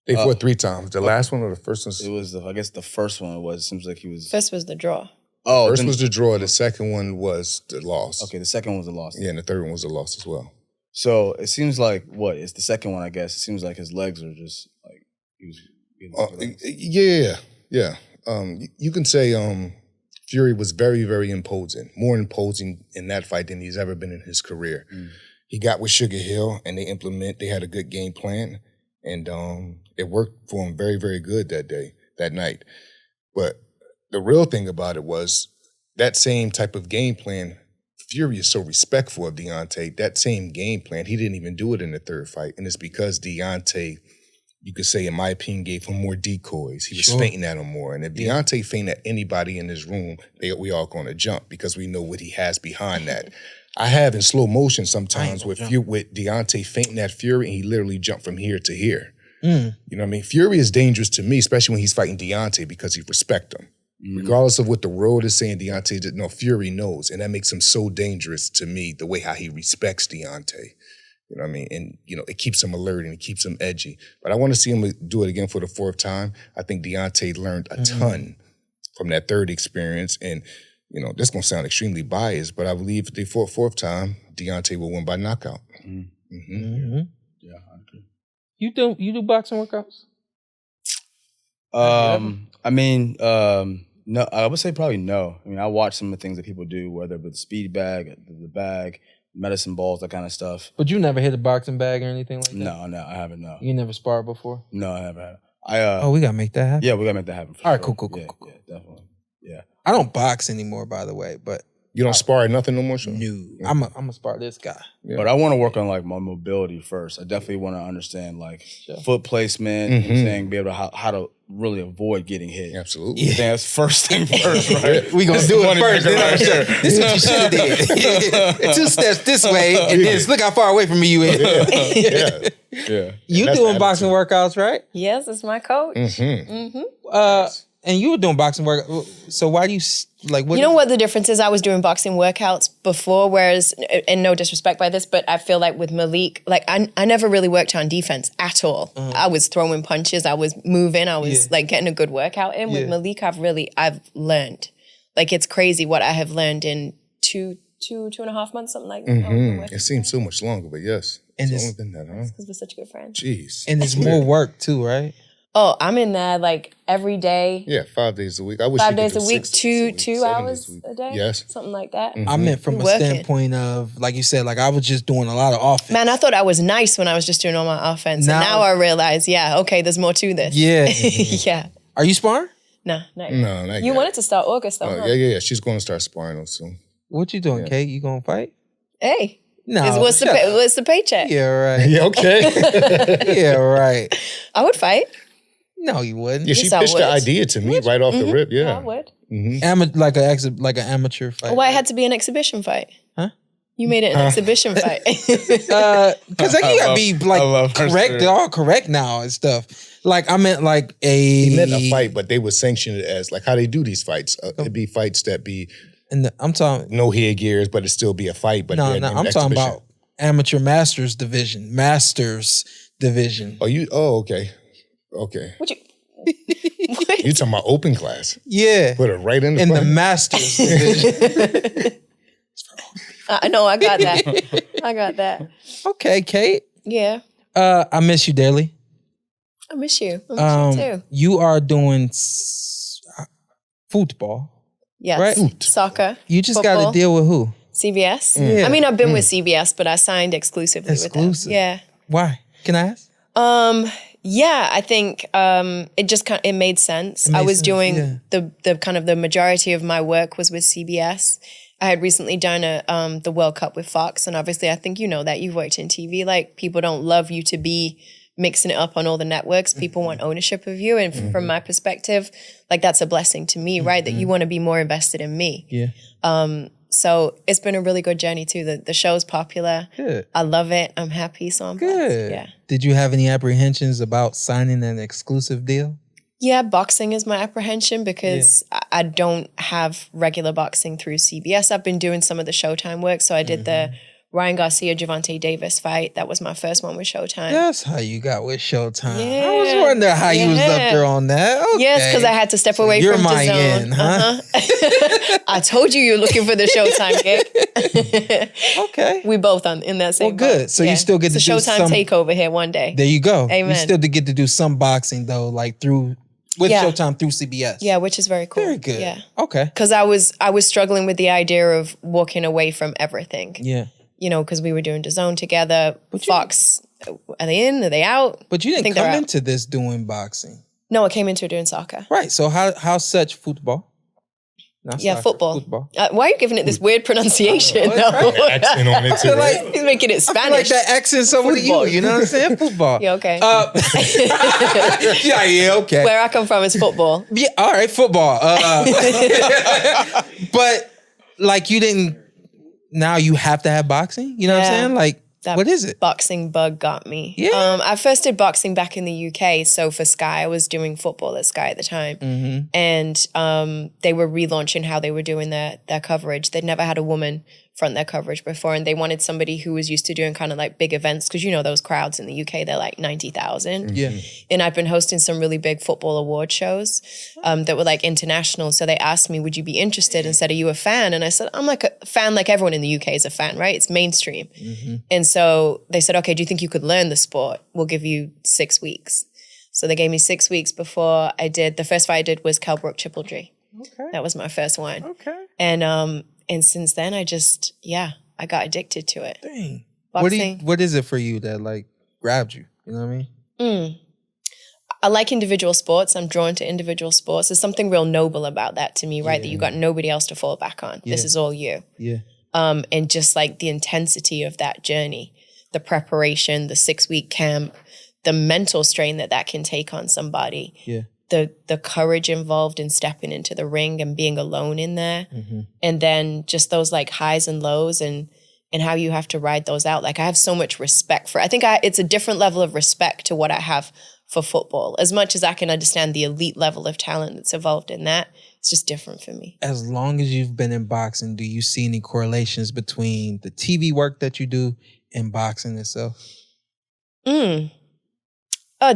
They fought 3 times. The last one or the first one? it was. I guess the first one was. It seems like he was. First was the draw. Oh, First then- was the draw. The second one was the loss. okay. The second one was a loss. Yeah, and the third one was a loss as well. So it seems like it's the second one. I guess it seems like his legs are just like he was. Yeah. You can say Fury was very, very imposing. More imposing in that fight than he's ever been in his career. He got with Sugar Hill, and they had a good game plan, and it worked for him very, very good that night. But the real thing about it was that same type of game plan. Fury is so respectful of Deontay. That same game plan, he didn't even do it in the 3rd fight, and it's because Deontay, you could say, in my opinion, gave him more decoys. He was fainting at him more. And if Deontay faint at anybody in this room, we all going to jump because we know what he has behind that. I have in slow motion sometimes with Deontay fainting at Fury, and he literally jumped from here to here. You know what I mean? Fury is dangerous to me, especially when he's fighting Deontay, because he respects him. Regardless of what the world is saying, Fury knows. And that makes him so dangerous to me, the way how he respects Deontay. You know what I mean? And, you know, it keeps him alert and it keeps him edgy. But I want to see him do it again for the 4th time. I think Deontay learned a ton from that 3rd experience. And, you know, this is going to sound extremely biased, but I believe if they fought 4th time, Deontay will win by knockout. Yeah, I agree. You do boxing workouts? I mean, no, I would say probably no. I mean, I watch some of the things that people do, whether it's speed bag, the bag, medicine balls, that kind of stuff. But you never hit a boxing bag or anything like that? No, I haven't. No, You never sparred before? no, I haven't. We gotta make that happen. Yeah, we gotta make that happen. All right, sure. cool. Yeah, definitely. Yeah. I don't box anymore, by the way, but You don't spar at nothing no more, Sean? no, I'm a spar this guy. Yeah. But I want to work on like my mobility first. I definitely want to understand like foot placement, you know what I'm saying, be able to how to really avoid getting hit. Absolutely. I think that's first thing first, right? We gonna do it first. Then I'm sure. Right. This is what you should have did. 2 steps this way, and then look how far away from me you is. Yeah. You That's doing the boxing workouts, right? Yes, it's my coach. And you were doing boxing work. So why do you like? What You know what the difference is? I was doing boxing workouts before, whereas, and no disrespect by this, but I feel like with Malik, like I never really worked on defense at all. I was throwing punches, I was moving, I was like getting a good workout in. With Malik, I've learned. Like it's crazy what I have learned in two and a half months, something like that. It seems so much longer, but yes. And it's it's- only been that, huh? Because we're such good friends. Jeez. And it's more work too, right? Oh, I'm in there like every day. Yeah, 5 days a week. I wish 5 you could days do a week, 6 days a week, 2 7 hours days a day. Yes. Something like that. I meant from a Working. standpoint of, like you said, like I was just doing a lot of offense. Man, I thought I was nice when I was just doing all my offense. And now I realize, okay, there's more to this. Yeah. Yeah. Are you sparring? No, not No, not You yet. wanted to start August though, huh? Yeah. She's going to start sparring soon. What you doing, Kate? You gonna fight? Hey. No. What's the paycheck? Yeah, right. Yeah, okay. Yeah, right. I would fight. No, you wouldn't. Yeah, she Yes, I pitched the would. idea to me right off the rip. Yeah. I would. Like an amateur fight. Why it had to be an exhibition fight? Huh? You made it an exhibition fight. Because like, you gotta be I love like her correct. spirit. They're all correct now and stuff. Like I meant like He meant a fight, but they would sanction it as like how they do these fights. It'd be fights that be And I'm talking. no headgears, but it still be a fight. But No, they're in I'm talking exhibition. about amateur masters division. Oh, okay. Okay. What you? You talking about open class? Yeah. Put it right in the In the front. masters division. I know. I got that. I got that. Okay, Kate. Yeah. I miss you dearly. I miss you. I miss you too. You are doing football. Yes. right. Soccer. You just got to football. deal with who? CBS. Yeah. I mean, I've been with CBS, but I signed exclusively with them. Exclusive. Yeah. Why? Can I ask? Yeah, I think it just it made sense. I was doing the kind of the majority of my work was with CBS. I had recently done the World Cup with Fox, and obviously I think you know that you've worked in TV. Like people don't love you to be mixing it up on all the networks. People want ownership of you, and from my perspective, like that's a blessing to me, right? That you want to be more invested in me. Yeah. So it's been a really good journey too. The show's popular. Good. I love it. I'm happy, so I'm Good. blessed. Yeah. Did you have any apprehensions about signing an exclusive deal? Yeah, boxing is my apprehension because I don't have regular boxing through CBS. I've been doing some of the Showtime work. So I did the Ryan Garcia, Gervonta Davis fight. That was my first one with Showtime. That's how you got with Showtime. Yeah. I was wondering how you was up there on that. Okay. Yes, because I had to step away you're from my DAZN. end, huh? I told you were looking for the Showtime gig. Okay. We both in that same good. boat. So you still get it's to a do Showtime some takeover here one day. There you go. Amen. You still get to do some boxing though, like with Showtime through CBS. Yeah, which is very cool. Very good. Yeah. Okay. Because I was struggling with the idea of walking away from everything. Yeah. You know, because we were doing DAZN together. Fox, are they in? Are they out? But you I didn't think they're come out. into this doing boxing. No, I came into it doing soccer. Right. So how such football? Not Yeah, soccer, football. Why are you giving it this weird pronciation? No. Accent on it too. Right? He's making it I Spanish. feel like that accent's over to Football. you know what I'm saying? Football. Yeah, okay. yeah, okay. Where I come from is football. Yeah, all right, football. But like you didn't, now you have to have boxing? You know what I'm saying? Like, That what is it? Boxing bug got me. Yeah. I first did boxing back in the UK. So for Sky, I was doing football at Sky at the time. Mm-hmm. And they were relaunching how they were doing their coverage. They'd never had a woman front their coverage before. And they wanted somebody who was used to doing kind of like big events. Because you know those crowds in the UK, they're like 90,000. Yeah. And I've been hosting some really big football award shows that were like international. So they asked me, would you be interested? And said, are you a fan? And I said, I'm like a fan, like everyone in the UK is a fan, right? It's mainstream. Mm-hmm. And so they said, okay, do you think you could learn the sport? We'll give you 6 weeks. So they gave me 6 weeks before I did. The first fight I did was Kell Brook Triple-G. Okay. That was my first one. Okay. And since then, I just, I got addicted to it. Dang. Boxing. What is it for you that like grabbed you? You know what I mean? I like individual sports. I'm drawn to individual sports. There's something real noble about that to me, right? That you got nobody else to fall back on. This is all you. Yeah. And just like the intensity of that journey, the preparation, the 6-week camp, the mental strain that can take on somebody. Yeah. The courage involved in stepping into the ring and being alone in there. Mm-hmm. And then just those like highs and lows and how you have to ride those out. Like I have so much respect for it. I think it's a different level of respect to what I have for football. As much as I can understand the elite level of talent that's involved in that, it's just different for me. As long as you've been in boxing, do you see any correlations between the TV work that you do and boxing itself?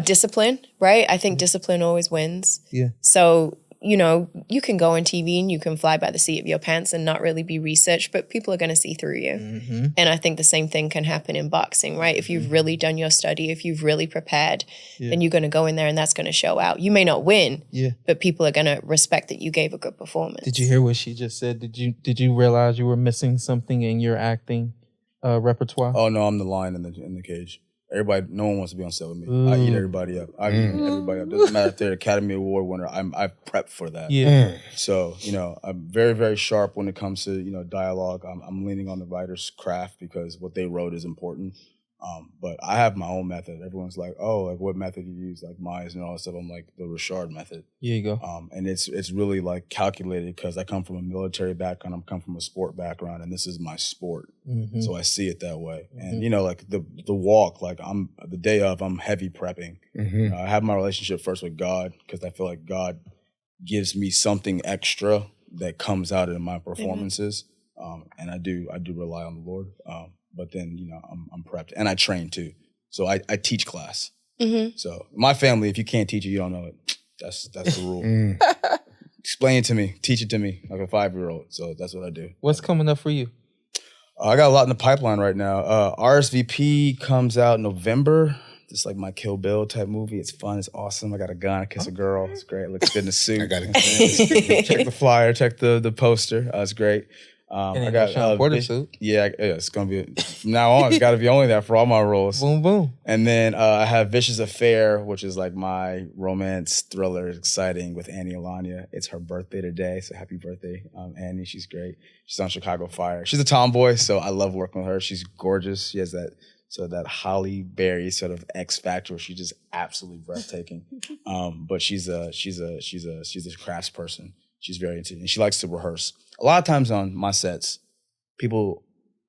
Discipline, right? I think discipline always wins. Yeah. So, you can go on TV and you can fly by the seat of your pants and not really be researched, but people are going to see through you. Mm-hmm. And I think the same thing can happen in boxing, right? If you've really done your study, if you've really prepared, then you're going to go in there and that's going to show out. You may not win, but people are going to respect that you gave a good performance. Did you hear what she just said? Did you realize you were missing something in your acting repertoire? Oh no, I'm the lion in the cage. Everybody, no one wants to be on set with me. I eat everybody up. I eat everybody up. Doesn't matter if they're an Academy Award winner. I've prepped for that. Yeah. So I'm very, very sharp when it comes to dialogue. I'm leaning on the writer's craft because what they wrote is important. But I have my own method. Everyone's like, oh, like what method you use, like Myers and all that stuff. I'm like the Ri'chard method. Here you go. And it's really like calculated because I come from a military background. I come from a sport background, and this is my sport. Mm-hmm. So I see it that way. And like the walk, like I'm the day of, I'm heavy prepping. Mm-hmm. I have my relationship first with God because I feel like God gives me something extra that comes out in my performances. And I do rely on the Lord. But then, I'm prepped and I train too. So I teach class. Mm-hmm. So my family, if you can't teach it, you don't know it. That's the rule. Explain it to me. Teach it to me like a 5-year-old. So that's what I do. What's coming up for you? I got a lot in the pipeline right now. RSVP comes out November. Just like my Kill Bill type movie. It's fun. It's awesome. I got a gun. I kiss a girl. It's great. It looks good in a suit. I got it. Check the flyer. Check the poster. It's great. And I got Shawn Porter suit. Yeah, it's gonna be from now on. It's got to be only that for all my roles. Boom, boom. And then I have Vicious Affair, which is like my romance thriller, exciting with Annie Alania. It's her birthday today, so happy birthday, Annie. She's great. She's on Chicago Fire. She's a tomboy, so I love working with her. She's gorgeous. She has that Holly Berry sort of X factor. She's just absolutely breathtaking. But she's a crafts person. She's very into it, and she likes to rehearse. A lot of times on my sets, people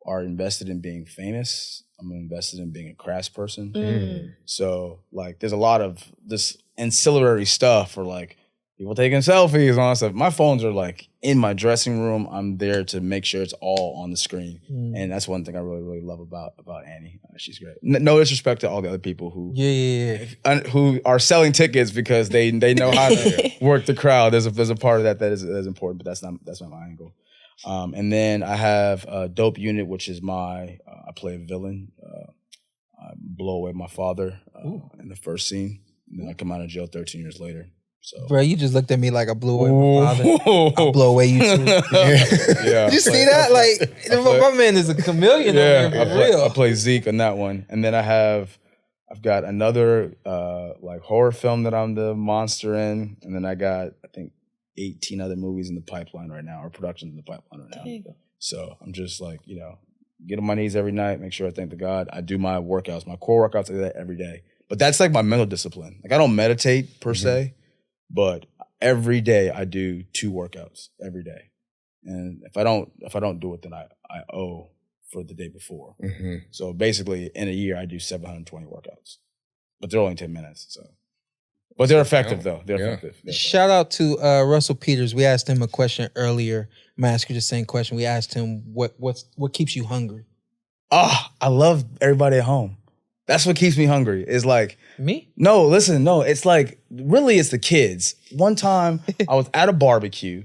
are invested in being famous. I'm invested in being a crafts person. So like, there's a lot of this ancillary stuff for like people taking selfies and all that stuff. My phones are like in my dressing room. I'm there to make sure it's all on the screen. And that's one thing I really, really love about Annie. She's great. No disrespect to all the other people who who are selling tickets because they know how to work the crowd. There's a part of that is important, but that's not my angle. And then I have a Dope Unit, which is I play a villain. I blow away my father in the first scene, and then I come out of jail 13 years later. So, bro, you just looked at me like I blew away my father. I blow away you too. Yeah. You see that? My man is a chameleon. Yeah, for real. I play Zeke on that one, and then I've got another like horror film that I'm the monster in, and then I got I think 18 other movies in the pipeline right now, or productions in the pipeline right now. So I'm just like, get on my knees every night, make sure I thank the God. I do my workouts, my core workouts, I do that every day. But that's like my mental discipline. Like I don't meditate per se, but every day I do 2 workouts every day. And if I don't do it, then I owe for the day before. So basically in a year I do 720 workouts. But they're only 10 minutes, so. But they're effective, though. They're effective. Shout out to Russell Peters. We asked him a question earlier. I'm gonna ask you the same question. We asked him what keeps you hungry. I love everybody at home. That's what keeps me hungry. Is like me? No, listen, no. It's like really, it's the kids. One time I was at a barbecue,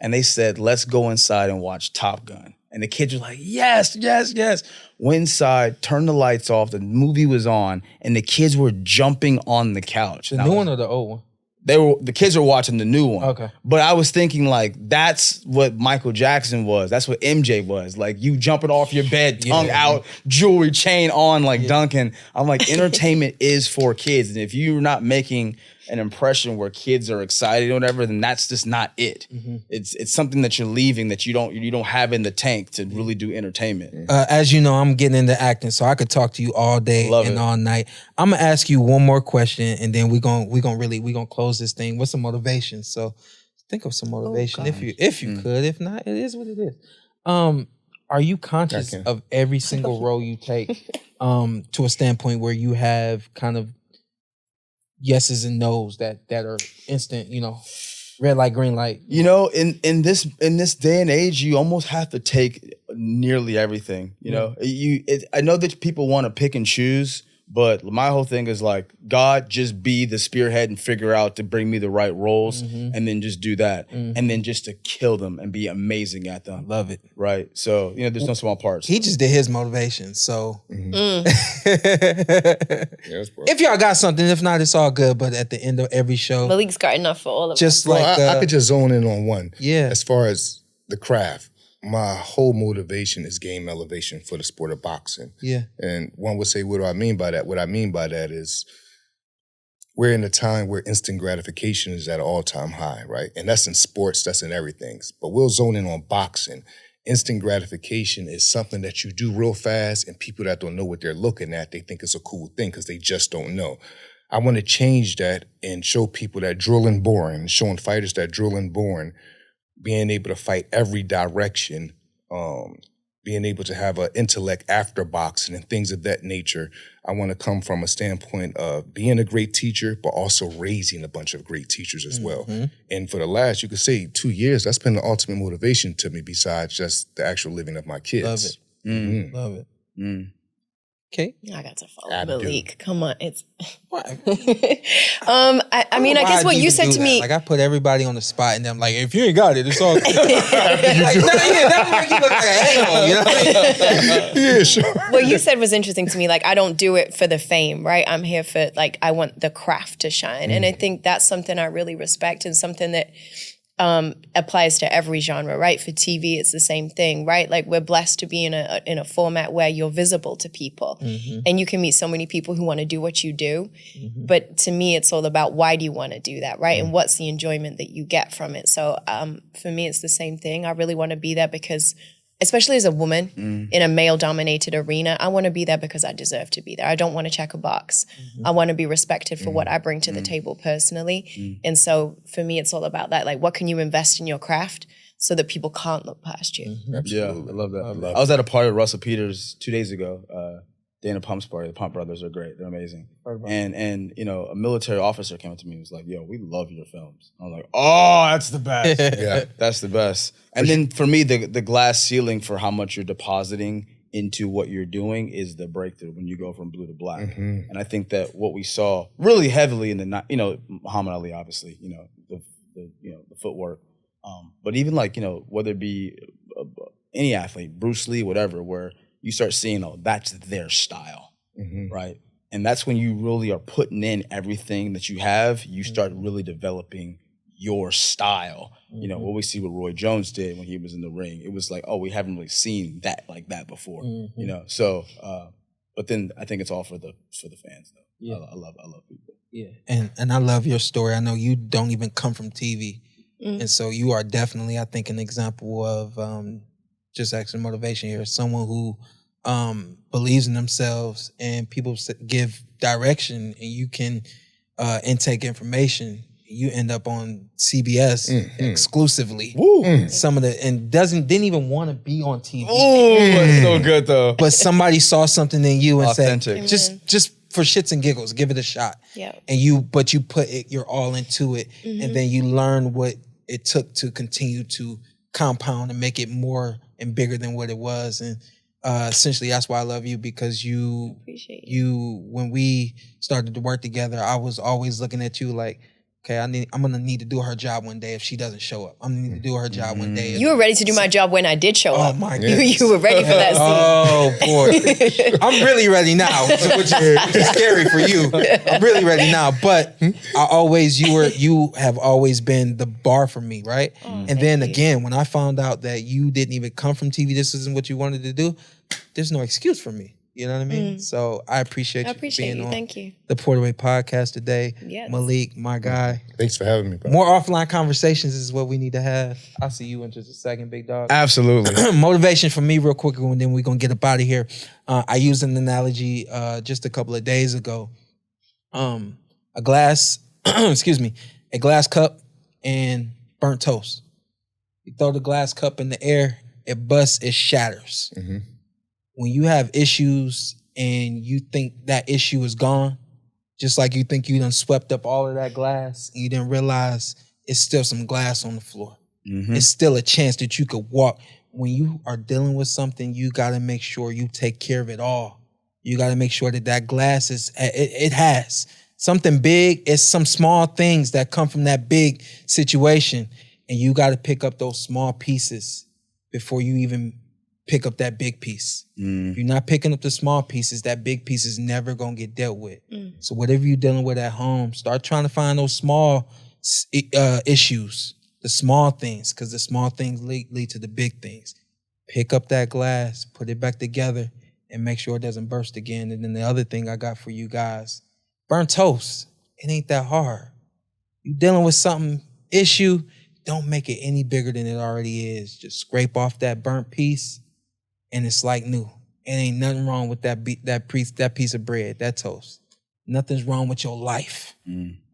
and they said, "Let's go inside and watch Top Gun." And the kids were like, yes, yes, yes. Went inside, turned the lights off, the movie was on, and the kids were jumping on the couch. The new one or the old one? The kids were watching the new one. Okay. But I was thinking like, that's what Michael Jackson was. That's what MJ was. Like you jumping off your bed, tongue out, jewelry, chain on, like Duncan. I'm like, entertainment is for kids. And if you're not making an impression where kids are excited or whatever, then that's just not it. It's something that you're leaving that you don't have in the tank to really do entertainment. As you know, I'm getting into acting, so I could talk to you all day all night. I'm gonna ask you one more question, and then we gonna close this thing with some motivation. So think of some motivation if you could. If not, it is what it is. Are you conscious of every single role you take to a standpoint where you have kind of yeses and nos that are instant, red light, green light? In this day and age, you almost have to take nearly everything. I know that people want to pick and choose, but my whole thing is like, God, just be the spearhead and figure out to bring me the right roles, and then just do that, and then just to kill them and be amazing at them. Love it. Right. So there's no small parts. He just did his motivation. So if y'all got something, if not, it's all good. But at the end of every show, Malik's got enough for all of us. Just like I could just zone in on one. Yeah. As far as the craft, my whole motivation is game elevation for the sport of boxing. Yeah. And one would say, what do I mean by that? What I mean by that is we're in a time where instant gratification is at an all-time high, right? And that's in sports, that's in everything. But we'll zone in on boxing. Instant gratification is something that you do real fast, and people that don't know what they're looking at, they think it's a cool thing because they just don't know. I want to change that and show people that drill and boring, showing fighters that drill and boring, being able to fight every direction, being able to have an intellect after boxing and things of that nature. I want to come from a standpoint of being a great teacher, but also raising a bunch of great teachers as well. And for the last, you could say 2 years, that's been the ultimate motivation to me besides just the actual living of my kids. Love it. Love it. Okay. I got to follow Malik. Come on, it's. What? I mean, I guess what you said to me. Like I put everybody on the spot, and I'm like, if you ain't got it, it's all good. That would make you look like an animal, Yeah, sure. What you said was interesting to me. Like, I don't do it for the fame, right? I'm here for I want the craft to shine, and I think that's something I really respect and something that applies to every genre, right? For TV, it's the same thing, right? Like we're blessed to be in a format where you're visible to people, and you can meet so many people who want to do what you do. But to me, it's all about why do you want to do that, right? And what's the enjoyment that you get from it? So for me, it's the same thing. I really want to be there because, especially as a woman in a male-dominated arena, I want to be there because I deserve to be there. I don't want to check a box. I want to be respected for what I bring to the table personally. And so for me, it's all about that. Like, what can you invest in your craft so that people can't look past you? Yeah, I love that. I was at a party with Russell Peters 2 days ago. Dana Pump's party. The Pump brothers are great. They're amazing. And you know, a military officer came up to me and was like, "Yo, we love your films." I was like, "Oh, that's the best. Yeah. That's the best." And then for me, the glass ceiling for how much you're depositing into what you're doing is the breakthrough when you go from blue to black. And I think that what we saw really heavily in the, you know, Muhammad Ali, obviously, you know, the footwork, but even like, you know, whether it be any athlete, Bruce Lee, whatever, where you start seeing, oh, that's their style, right? And that's when you really are putting in everything that you have. You start really developing your style. You know, what we see what Roy Jones did when he was in the ring. It was like, oh, we haven't really seen that like that before. You know, so but then I think it's all for the fans though. Yeah, I love people. Yeah, and I love your story. I know you don't even come from TV, and so you are definitely, I think, an example of just extra motivation here. Someone who believes in themselves, and people give direction, and you can intake information. You end up on CBS exclusively. Some of the didn't even want to be on TV. Oh, that's so good though. But somebody saw something in you and Authentic. said, just for shits and giggles, give it a shot. Yeah. And you put your all into it, and then you learn what it took to continue to compound and make it more and bigger than what it was. And essentially, that's why I love you, because you when we started to work together, I was always looking at you like, okay, I'm gonna need to do her job one day if she doesn't show up. I'm gonna need to do her job one day. You were ready to do my job when I did show up. Oh my goodness. You were ready for that scene. Oh boy, I'm really ready now, which is scary for you. I'm really ready now, but you have always been the bar for me, right? And then again, when I found out that you didn't even come from TV, this isn't what you wanted to do, there's no excuse for me. You know what I mean? So I appreciate you being on the PorterWay Podcast today. Yes. Malik, my guy. Thanks for having me, bro. More offline conversations is what we need to have. I'll see you in just a second, big dog. Absolutely. Motivation for me real quick, and then we're going to get up out of here. I used an analogy just a couple of days ago. A glass, a glass cup and burnt toast. You throw the glass cup in the air, it busts, it shatters. When you have issues and you think that issue is gone, just like you think you done swept up all of that glass and you didn't realize it's still some glass on the floor. It's still a chance that you could walk. When you are dealing with something, you got to make sure you take care of it all. You got to make sure that glass it has something big. It's some small things that come from that big situation, and you got to pick up those small pieces before you even pick up that big piece. If you're not picking up the small pieces, that big piece is never going to get dealt with. So whatever you're dealing with at home, start trying to find those small issues, the small things, because the small things lead to the big things. Pick up that glass, put it back together, and make sure it doesn't burst again. And then the other thing I got for you guys, burnt toast. It ain't that hard. You dealing with something, issue, don't make it any bigger than it already is. Just scrape off that burnt piece, and it's like new. It ain't nothing wrong with that piece of bread, that toast. Nothing's wrong with your life,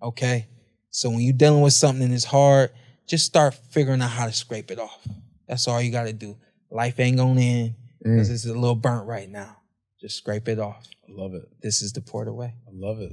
okay? So when you're dealing with something that's hard, just start figuring out how to scrape it off. That's all you got to do. Life ain't gonna end because it's a little burnt right now. Just scrape it off. I love it. This is the PorterWay. I love it.